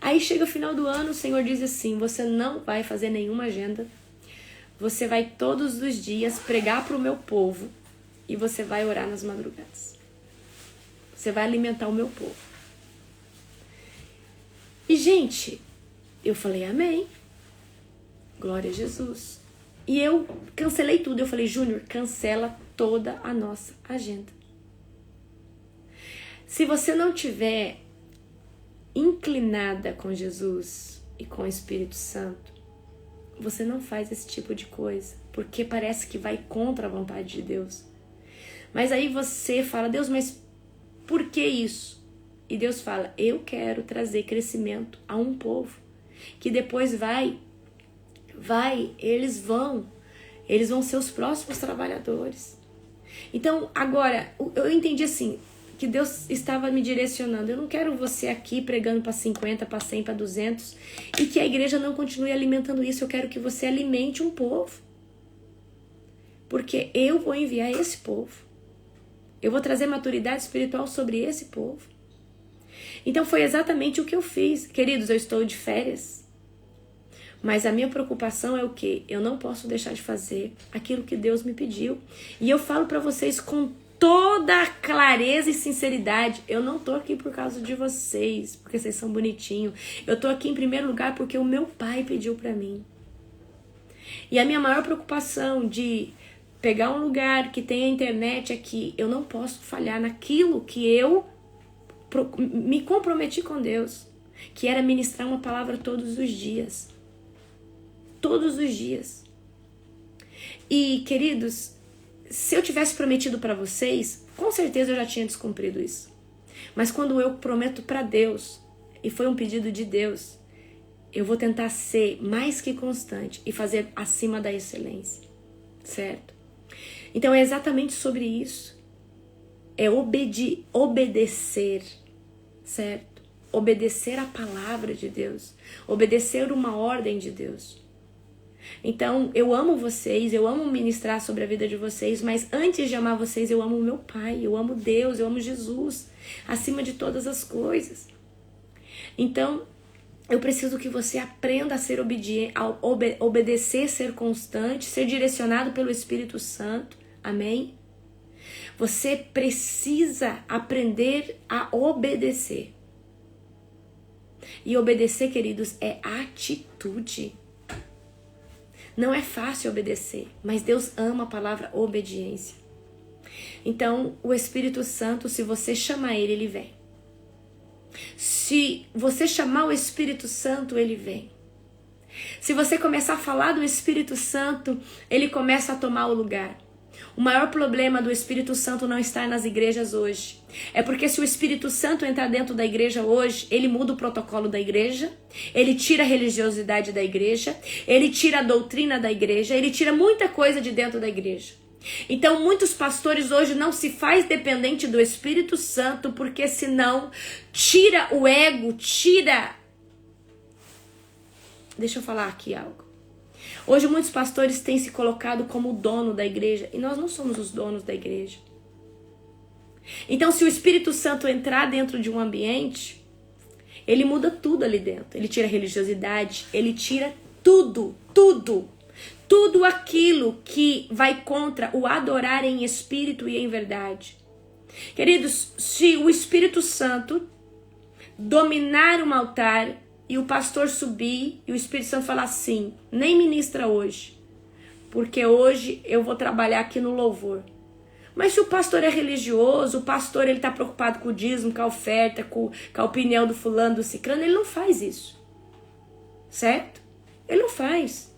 Aí chega o final do ano, o Senhor diz assim: você não vai fazer nenhuma agenda, você vai todos os dias pregar para o meu povo e você vai orar nas madrugadas. Você vai alimentar o meu povo. E, gente, eu falei: amém. Glória a Jesus. E eu cancelei tudo. Eu falei: Júnior, cancela toda a nossa agenda. Se você não tiver inclinada com Jesus e com o Espírito Santo, você não faz esse tipo de coisa, porque parece que vai contra a vontade de Deus. Mas aí você fala: Deus, mas por que isso? E Deus fala: eu quero trazer crescimento a um povo que depois eles vão ser os próximos trabalhadores. Então, agora, eu entendi assim, que Deus estava me direcionando. Eu não quero você aqui pregando para 50, para 100, para 200 e que a igreja não continue alimentando isso. Eu quero que você alimente um povo, porque eu vou enviar esse povo. Eu vou trazer maturidade espiritual sobre esse povo. Então foi exatamente o que eu fiz. Queridos, eu estou de férias, mas a minha preocupação é o quê? Eu não posso deixar de fazer aquilo que Deus me pediu. E eu falo para vocês com toda a clareza e sinceridade: eu não tô aqui por causa de vocês, porque vocês são bonitinhos. Eu tô aqui em primeiro lugar porque o meu pai pediu para mim. E a minha maior preocupação de pegar um lugar que tenha internet é que eu não posso falhar naquilo que eu me comprometi com Deus, que era ministrar uma palavra todos os dias. Todos os dias. E, queridos, se eu tivesse prometido para vocês, com certeza eu já tinha descumprido isso. Mas quando eu prometo para Deus, e foi um pedido de Deus, eu vou tentar ser mais que constante e fazer acima da excelência, certo? Então é exatamente sobre isso. É obedecer, certo? Obedecer a palavra de Deus, obedecer uma ordem de Deus. Então, eu amo vocês, eu amo ministrar sobre a vida de vocês, mas antes de amar vocês, eu amo o meu Pai, eu amo Deus, eu amo Jesus, acima de todas as coisas. Então, eu preciso que você aprenda a ser obediente, a obedecer, ser constante, ser direcionado pelo Espírito Santo. Amém? Você precisa aprender a obedecer. E obedecer, queridos, é atitude. Não é fácil obedecer, mas Deus ama a palavra obediência. Então, o Espírito Santo, se você chamar ele, ele vem. Se você chamar o Espírito Santo, ele vem. Se você começar a falar do Espírito Santo, ele começa a tomar o lugar. O maior problema do Espírito Santo não estar nas igrejas hoje é porque se o Espírito Santo entrar dentro da igreja hoje, ele muda o protocolo da igreja, ele tira a religiosidade da igreja, ele tira a doutrina da igreja, ele tira muita coisa de dentro da igreja. Então muitos pastores hoje não se faz dependente do Espírito Santo porque senão tira o ego, tira... Deixa eu falar aqui algo. Hoje muitos pastores têm se colocado como o dono da igreja e nós não somos os donos da igreja. Então se o Espírito Santo entrar dentro de um ambiente, ele muda tudo ali dentro. Ele tira a religiosidade, ele tira tudo aquilo que vai contra o adorar em espírito e em verdade. Queridos, se o Espírito Santo dominar um altar e o pastor subir e o Espírito Santo falar assim, nem ministra hoje, porque hoje eu vou trabalhar aqui no louvor. Mas se o pastor é religioso, o pastor ele está preocupado com o dízimo, com a oferta, com a opinião do fulano, do ciclano, ele não faz isso. Certo? Ele não faz.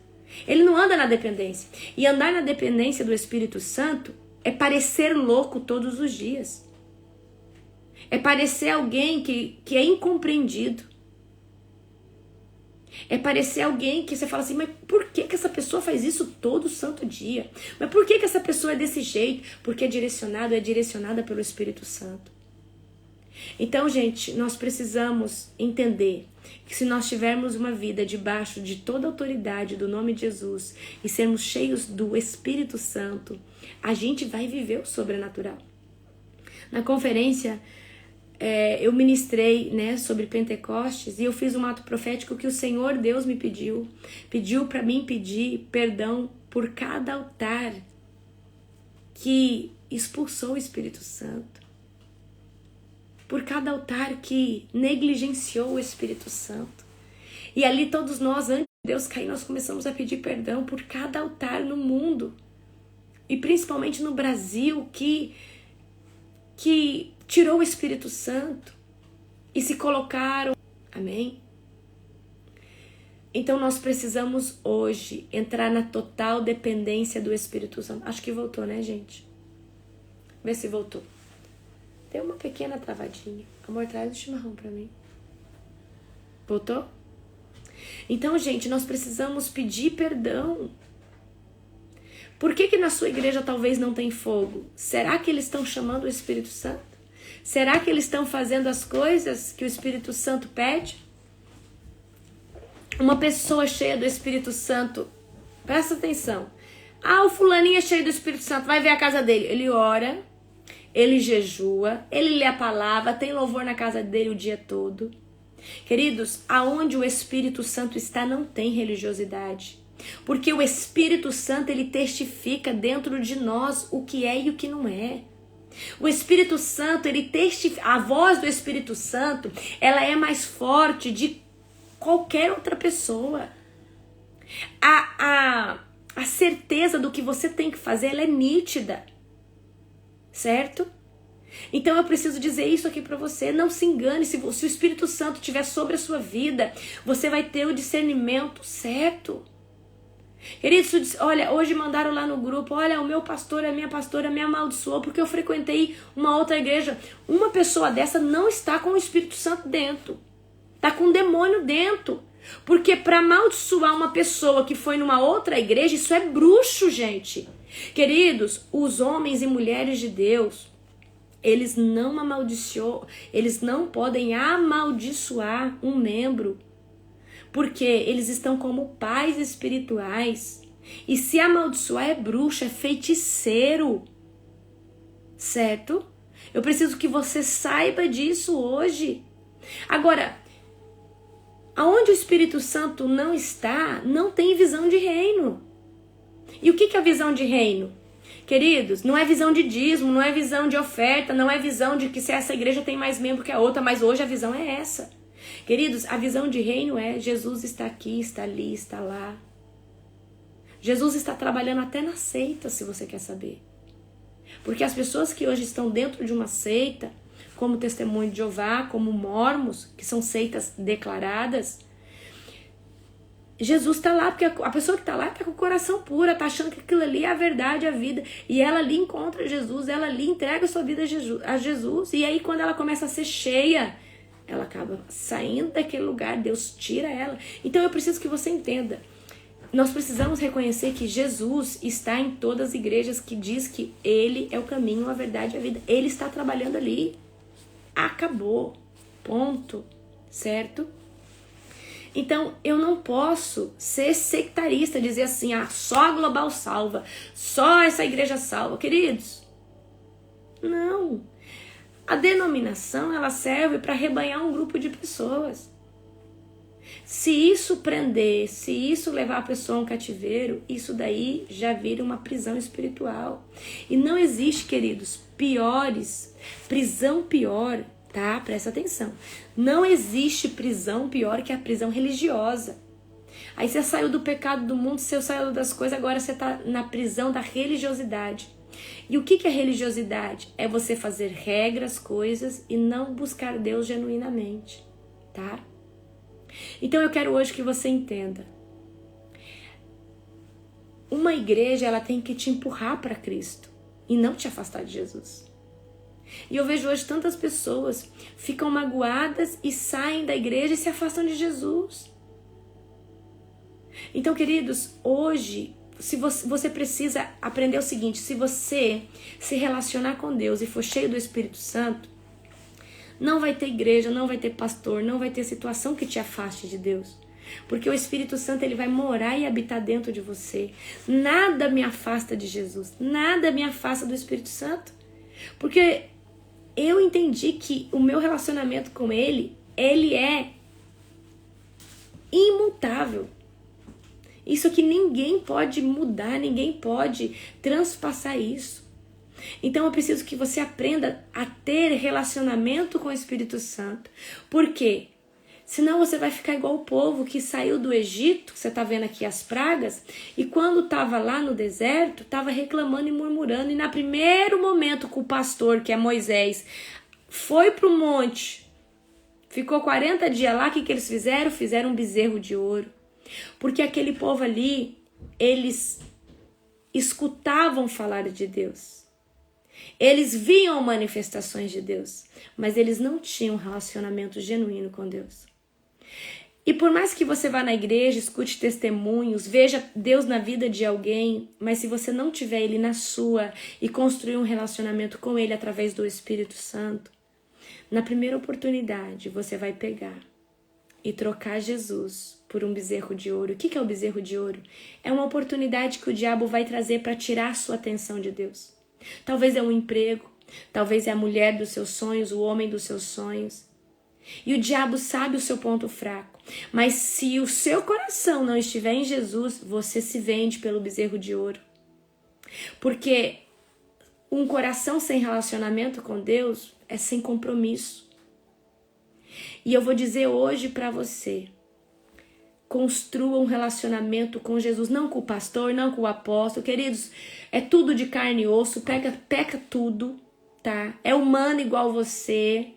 Ele não anda na dependência. E andar na dependência do Espírito Santo é parecer louco todos os dias. É parecer alguém que é incompreendido. É parecer alguém que você fala assim, mas por que essa pessoa faz isso todo santo dia? Mas por que essa pessoa é desse jeito? Porque é direcionada pelo Espírito Santo. Então, gente, nós precisamos entender que se nós tivermos uma vida debaixo de toda a autoridade do nome de Jesus e sermos cheios do Espírito Santo, a gente vai viver o sobrenatural. Na conferência... eu ministrei, sobre Pentecostes e eu fiz um ato profético que o Senhor Deus me pediu para mim pedir perdão por cada altar que expulsou o Espírito Santo, por cada altar que negligenciou o Espírito Santo. E ali todos nós, antes de Deus cair, nós começamos a pedir perdão por cada altar no mundo e principalmente no Brasil que tirou o Espírito Santo e se colocaram. Amém? Então nós precisamos hoje entrar na total dependência do Espírito Santo. Acho que voltou, né, gente? Vê se voltou. Deu uma pequena travadinha. Amor, traz o chimarrão pra mim. Voltou? Então, gente, nós precisamos pedir perdão. Por que na sua igreja talvez não tem fogo? Será que eles estão chamando o Espírito Santo? Será que eles estão fazendo as coisas que o Espírito Santo pede? Uma pessoa cheia do Espírito Santo, presta atenção. O fulaninho é cheio do Espírito Santo, vai ver a casa dele. Ele ora, ele jejua, ele lê a palavra, tem louvor na casa dele o dia todo. Queridos, aonde o Espírito Santo está não tem religiosidade. Porque o Espírito Santo, ele testifica dentro de nós o que é e o que não é. O Espírito Santo, ele testifica, a voz do Espírito Santo, ela é mais forte de qualquer outra pessoa. A certeza do que você tem que fazer, ela é nítida. Certo? Então eu preciso dizer isso aqui para você. Não se engane, se o Espírito Santo estiver sobre a sua vida, você vai ter o discernimento certo. Queridos, olha, hoje mandaram lá no grupo, olha, o meu pastor, a minha pastora me amaldiçoou porque eu frequentei uma outra igreja. Uma pessoa dessa não está com o Espírito Santo dentro. Está com um demônio dentro. Porque para amaldiçoar uma pessoa que foi numa outra igreja, isso é bruxo, gente. Queridos, os homens e mulheres de Deus, eles não amaldiçoam, eles não podem amaldiçoar um membro. Porque eles estão como pais espirituais. E se amaldiçoar é bruxo, é feiticeiro. Certo? Eu preciso que você saiba disso hoje. Agora, aonde o Espírito Santo não está, não tem visão de reino. E o que é a visão de reino? Queridos, não é visão de dízimo, não é visão de oferta, não é visão de que se essa igreja tem mais membro que a outra, mas hoje a visão é essa. Queridos, a visão de reino é Jesus está aqui, está ali, está lá. Jesus está trabalhando até na seita, se você quer saber. Porque as pessoas que hoje estão dentro de uma seita, como Testemunho de Jeová, como Mormons, que são seitas declaradas, Jesus está lá, porque a pessoa que está lá está com o coração puro, está achando que aquilo ali é a verdade, a vida. E ela ali encontra Jesus, ela ali entrega a sua vida a Jesus. E aí quando ela começa a ser cheia, ela acaba saindo daquele lugar, Deus tira ela. Então eu preciso que você entenda. Nós precisamos reconhecer que Jesus está em todas as igrejas que diz que Ele é o caminho, a verdade e a vida. Ele está trabalhando ali. Acabou. Ponto. Certo? Então eu não posso ser sectarista, dizer assim, só a Global salva, só essa igreja salva. Queridos, não. A denominação, ela serve para rebanhar um grupo de pessoas. Se isso prender, se isso levar a pessoa a um cativeiro, isso daí já vira uma prisão espiritual. E não existe, queridos, prisão pior, tá? Presta atenção. Não existe prisão pior que a prisão religiosa. Aí você saiu do pecado do mundo, você saiu das coisas, agora você está na prisão da religiosidade. E o que é religiosidade? É você fazer regras, coisas e não buscar Deus genuinamente, tá? Então eu quero hoje que você entenda. Uma igreja, ela tem que te empurrar para Cristo e não te afastar de Jesus. E eu vejo hoje tantas pessoas ficam magoadas e saem da igreja e se afastam de Jesus. Então, queridos, hoje se você precisa aprender o seguinte: se você se relacionar com Deus e for cheio do Espírito Santo, não vai ter igreja, não vai ter pastor, não vai ter situação que te afaste de Deus. Porque o Espírito Santo, ele vai morar e habitar dentro de você. Nada me afasta de Jesus, nada me afasta do Espírito Santo. Porque eu entendi que o meu relacionamento com ele é imutável. Isso que ninguém pode mudar, ninguém pode transpassar isso. Então eu preciso que você aprenda a ter relacionamento com o Espírito Santo. Por quê? Senão você vai ficar igual o povo que saiu do Egito, você está vendo aqui as pragas, e quando estava lá no deserto, estava reclamando e murmurando. E no primeiro momento que o pastor, que é Moisés, foi para o monte, ficou 40 dias lá, o que eles fizeram? Fizeram um bezerro de ouro. Porque aquele povo ali, eles escutavam falar de Deus. Eles viam manifestações de Deus, mas eles não tinham um relacionamento genuíno com Deus. E por mais que você vá na igreja, escute testemunhos, veja Deus na vida de alguém, mas se você não tiver Ele na sua e construir um relacionamento com Ele através do Espírito Santo, na primeira oportunidade você vai pegar e trocar Jesus por um bezerro de ouro. O que é o bezerro de ouro? É uma oportunidade que o diabo vai trazer para tirar a sua atenção de Deus. Talvez é um emprego, talvez é a mulher dos seus sonhos, o homem dos seus sonhos. E o diabo sabe o seu ponto fraco. Mas se o seu coração não estiver em Jesus, você se vende pelo bezerro de ouro. Porque um coração sem relacionamento com Deus é sem compromisso. E eu vou dizer hoje para você: construa um relacionamento com Jesus, não com o pastor, não com o apóstolo. Queridos, é tudo de carne e osso, peca tudo, tá? É humano igual você.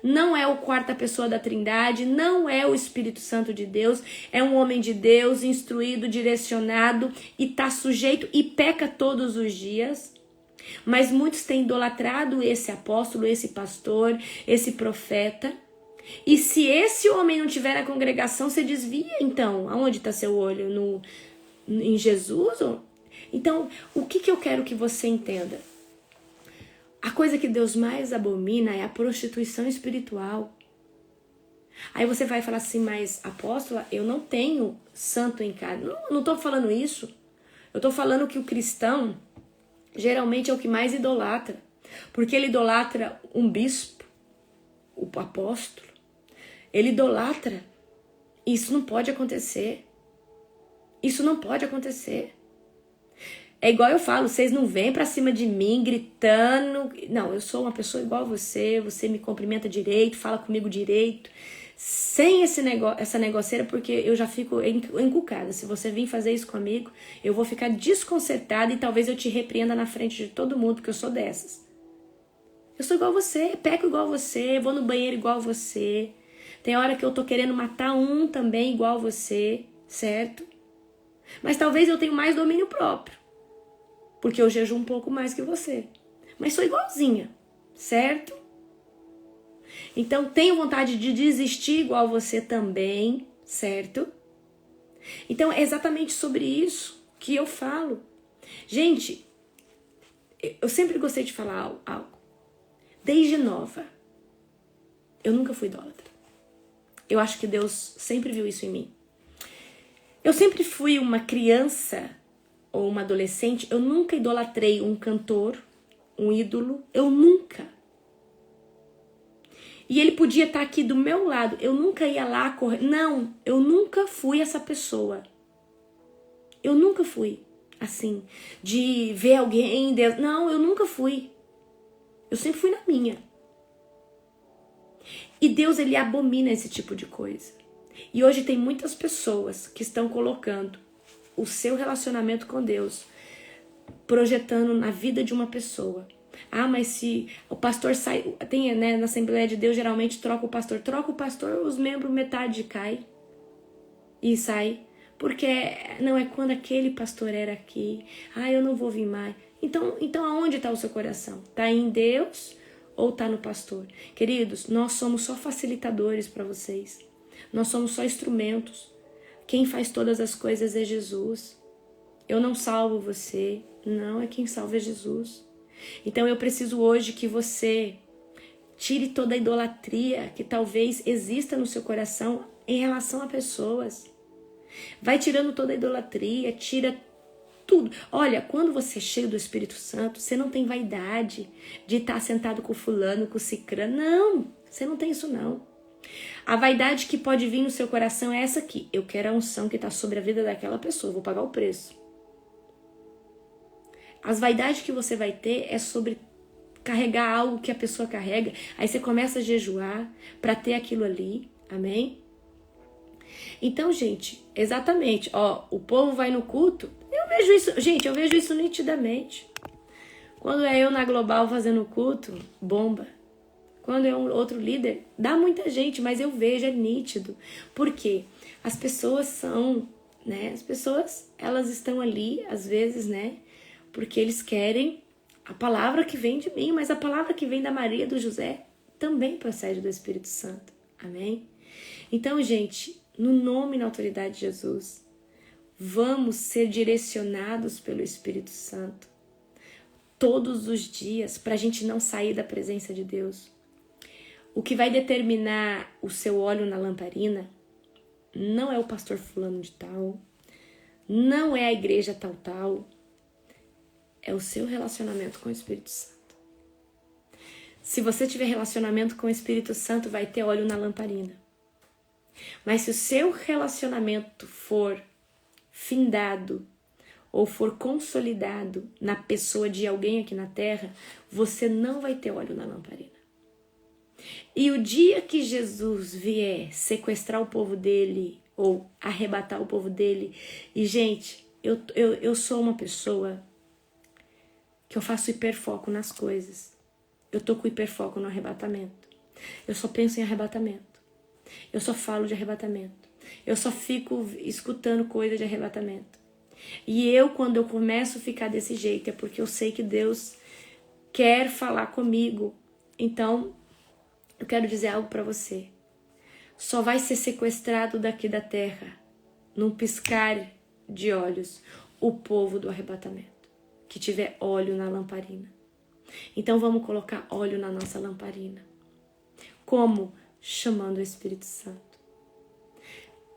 não é o quarta pessoa da Trindade, não é o Espírito Santo de Deus, é um homem de Deus, instruído, direcionado e está sujeito e peca todos os dias. Mas muitos têm idolatrado esse apóstolo, esse pastor, esse profeta. E se esse homem não tiver na congregação, você desvia então. Aonde está seu olho? Em Jesus? Então, o que eu quero que você entenda? A coisa que Deus mais abomina é a prostituição espiritual. Aí você vai falar assim, mas apóstola, eu não tenho santo em casa. Não estou falando isso. Eu estou falando que o cristão geralmente é o que mais idolatra. Porque ele idolatra um bispo, o apóstolo. Ele idolatra. Isso não pode acontecer. Isso não pode acontecer. É igual eu falo, vocês não vêm pra cima de mim gritando. Não, eu sou uma pessoa igual a você, você me cumprimenta direito, fala comigo direito. Sem essa negoceira, porque eu já fico encucada. Se você vir fazer isso comigo, eu vou ficar desconcertada e talvez eu te repreenda na frente de todo mundo, porque eu sou dessas. Eu sou igual a você, peco igual a você, vou no banheiro igual a você. Tem hora que eu tô querendo matar um também igual a você, certo? Mas talvez eu tenha mais domínio próprio. Porque eu jejuo um pouco mais que você. Mas sou igualzinha, certo? Então, tenho vontade de desistir igual você também, certo? Então, é exatamente sobre isso que eu falo. Gente, eu sempre gostei de falar algo. Desde nova, eu nunca fui idólatra. Eu acho que Deus sempre viu isso em mim. Eu sempre fui uma criança ou uma adolescente, eu nunca idolatrei um cantor, um ídolo, eu nunca. E ele podia estar aqui do meu lado, eu nunca ia lá correr. Não, eu nunca fui essa pessoa. Eu nunca fui assim, de ver alguém, Deus. Não, eu nunca fui. Eu sempre fui na minha. E Deus, ele abomina esse tipo de coisa. E hoje tem muitas pessoas que estão colocando o seu relacionamento com Deus, projetando na vida de uma pessoa. Ah, mas se o pastor sai, tem, né, na Assembleia de Deus geralmente troca o pastor, os membros metade cai e sai, porque não é quando aquele pastor era aqui, eu não vou vir mais. Então aonde está o seu coração? Está em Deus ou está no pastor? Queridos, nós somos só facilitadores para vocês. Nós somos só instrumentos. Quem faz todas as coisas é Jesus. Eu não salvo você. Não, é quem salva é Jesus. Então eu preciso hoje que você tire toda a idolatria que talvez exista no seu coração em relação a pessoas. Vai tirando toda a idolatria, tira tudo. Olha, quando você é cheio do Espírito Santo, você não tem vaidade de estar sentado com o fulano, com o cicrano. Não, você não tem isso não. A vaidade que pode vir no seu coração é essa aqui. Eu quero a unção que está sobre a vida daquela pessoa, vou pagar o preço. As vaidades que você vai ter é sobre carregar algo que a pessoa carrega. Aí você começa a jejuar para ter aquilo ali. Amém? Então, gente, exatamente. Ó, o povo vai no culto. Eu vejo isso, gente, eu vejo isso nitidamente. Quando é eu na Global fazendo culto, bomba. Quando é um outro líder, dá muita gente, mas eu vejo, é nítido. Por quê? As pessoas são, né? As pessoas, elas estão ali, às vezes, né? Porque eles querem a palavra que vem de mim, mas a palavra que vem da Maria, do José, também procede do Espírito Santo. Amém? Então, gente, no nome e na autoridade de Jesus, vamos ser direcionados pelo Espírito Santo todos os dias, para a gente não sair da presença de Deus. O que vai determinar o seu óleo na lamparina não é o pastor fulano de tal, não é a igreja tal, é o seu relacionamento com o Espírito Santo. Se você tiver relacionamento com o Espírito Santo, vai ter óleo na lamparina. Mas se o seu relacionamento for findado ou for consolidado na pessoa de alguém aqui na terra, você não vai ter óleo na lamparina. E o dia que Jesus vier sequestrar o povo dele ou arrebatar o povo dele, e gente, eu sou uma pessoa que eu faço hiperfoco nas coisas. Eu tô com hiperfoco no arrebatamento. Eu só penso em arrebatamento. Eu só falo de arrebatamento. Eu só fico escutando coisa de arrebatamento. E quando eu começo a ficar desse jeito, é porque eu sei que Deus quer falar comigo. Então, eu quero dizer algo para você. Só vai ser sequestrado daqui da terra, num piscar de olhos, o povo do arrebatamento, que tiver óleo na lamparina. Então vamos colocar óleo na nossa lamparina. Como? Chamando o Espírito Santo.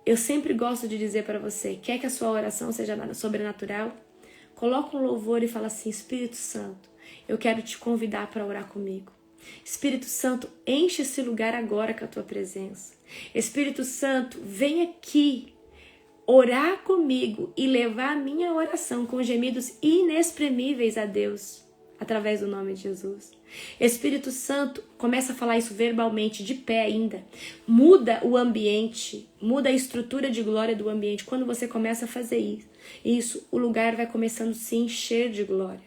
Eu sempre gosto de dizer para você, quer que a sua oração seja sobrenatural? Coloca um louvor e fala assim, Espírito Santo, eu quero te convidar para orar comigo. Espírito Santo, enche esse lugar agora com a tua presença. Espírito Santo, vem aqui orar comigo e levar a minha oração com gemidos inexprimíveis a Deus, através do nome de Jesus. Espírito Santo, começa a falar isso verbalmente, de pé ainda. Muda o ambiente, muda a estrutura de glória do ambiente. Quando você começa a fazer isso, o lugar vai começando a se encher de glória.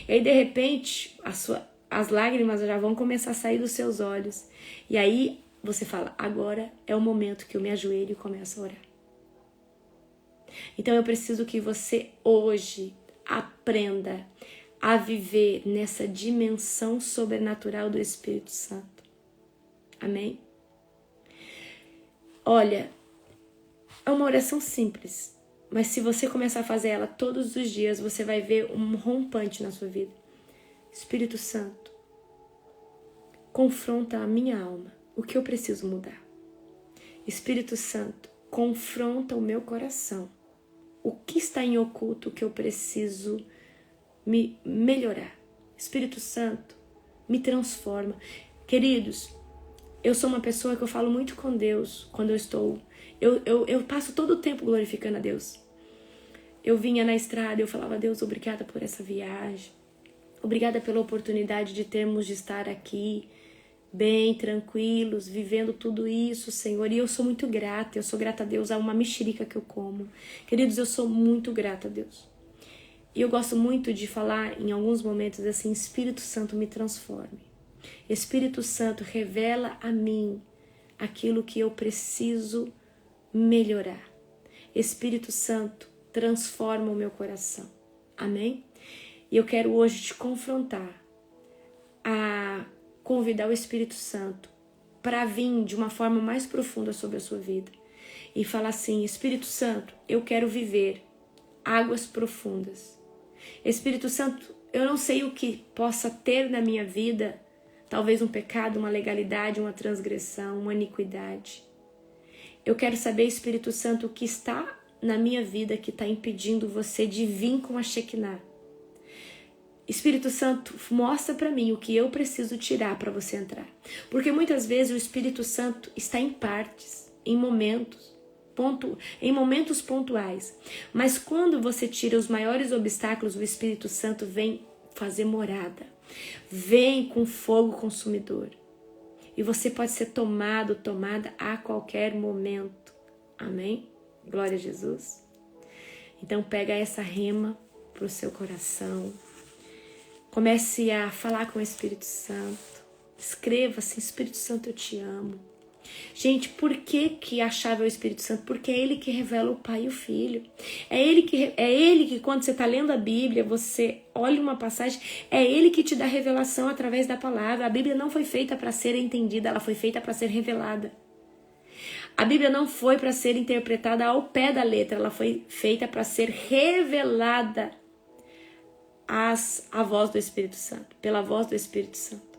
E aí, de repente, as lágrimas já vão começar a sair dos seus olhos. E aí, você fala, agora é o momento que eu me ajoelho e começo a orar. Então, eu preciso que você hoje aprenda a viver nessa dimensão sobrenatural do Espírito Santo. Amém? Olha, é uma oração simples, mas se você começar a fazer ela todos os dias, você vai ver um rompante na sua vida. Espírito Santo, confronta a minha alma, o que eu preciso mudar. Espírito Santo, confronta o meu coração, o que está em oculto que eu preciso me melhorar. Espírito Santo, me transforma. Queridos, eu sou uma pessoa que eu falo muito com Deus quando eu passo todo o tempo glorificando a Deus. Eu vinha na estrada, eu falava, Deus, obrigada por essa viagem. Obrigada pela oportunidade de termos de estar aqui, bem, tranquilos, vivendo tudo isso, Senhor. E eu sou muito grata, eu sou grata a Deus a uma mexerica que eu como. Queridos, eu sou muito grata a Deus. E eu gosto muito de falar em alguns momentos assim, Espírito Santo me transforme. Espírito Santo revela a mim aquilo que eu preciso melhorar. Espírito Santo transforma o meu coração. Amém? E eu quero hoje te confrontar a convidar o Espírito Santo para vir de uma forma mais profunda sobre a sua vida. E falar assim, Espírito Santo, eu quero viver águas profundas. Espírito Santo, eu não sei o que possa ter na minha vida, talvez um pecado, uma legalidade, uma transgressão, uma iniquidade. Eu quero saber, Espírito Santo, o que está na minha vida que está impedindo você de vir com a Shekinah. Espírito Santo, mostra para mim o que eu preciso tirar para você entrar. Porque muitas vezes o Espírito Santo está em partes, em momentos pontuais. Mas quando você tira os maiores obstáculos, o Espírito Santo vem fazer morada. Vem com fogo consumidor. E você pode ser tomada a qualquer momento. Amém? Glória a Jesus. Então pega essa rema pro seu coração. Comece a falar com o Espírito Santo. Escreva assim, Espírito Santo, eu te amo. Gente, por que a chave é o Espírito Santo? Porque é Ele que revela o Pai e o Filho. É Ele que quando você está lendo a Bíblia, você olha uma passagem, é Ele que te dá revelação através da palavra. A Bíblia não foi feita para ser entendida, ela foi feita para ser revelada. A Bíblia não foi para ser interpretada ao pé da letra, ela foi feita para ser revelada a voz do Espírito Santo, pela voz do Espírito Santo.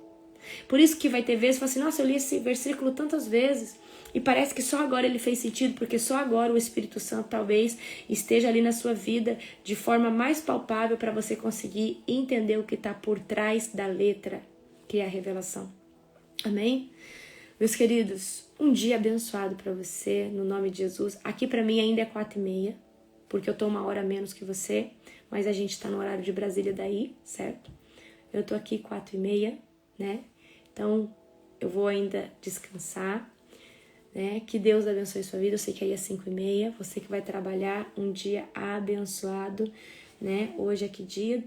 Por isso que vai ter vezes que fala assim, nossa, eu li esse versículo tantas vezes e parece que só agora ele fez sentido, porque só agora o Espírito Santo talvez esteja ali na sua vida de forma mais palpável para você conseguir entender o que está por trás da letra, que é a revelação. Amém? Meus queridos, um dia abençoado para você, no nome de Jesus. Aqui para mim ainda é 4h30, porque eu tô 1 hora a menos que você, mas a gente tá no horário de Brasília daí, certo? Eu tô aqui 4h30, né? Então, eu vou ainda descansar, né? Que Deus abençoe sua vida. Eu sei que aí é 5h30, você que vai trabalhar um dia abençoado, né? Hoje é que dia?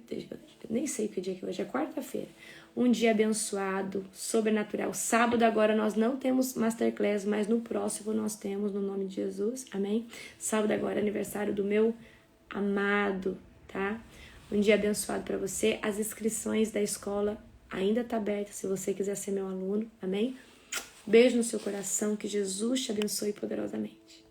Nem sei que dia que hoje é, quarta-feira. um dia abençoado, sobrenatural. Sábado agora nós não temos Masterclass, mas no próximo nós temos, no nome de Jesus, amém? Sábado agora é aniversário do meu amado, tá? Um dia abençoado para você. As inscrições da escola ainda tá aberta, se você quiser ser meu aluno, amém? Beijo no seu coração, que Jesus te abençoe poderosamente.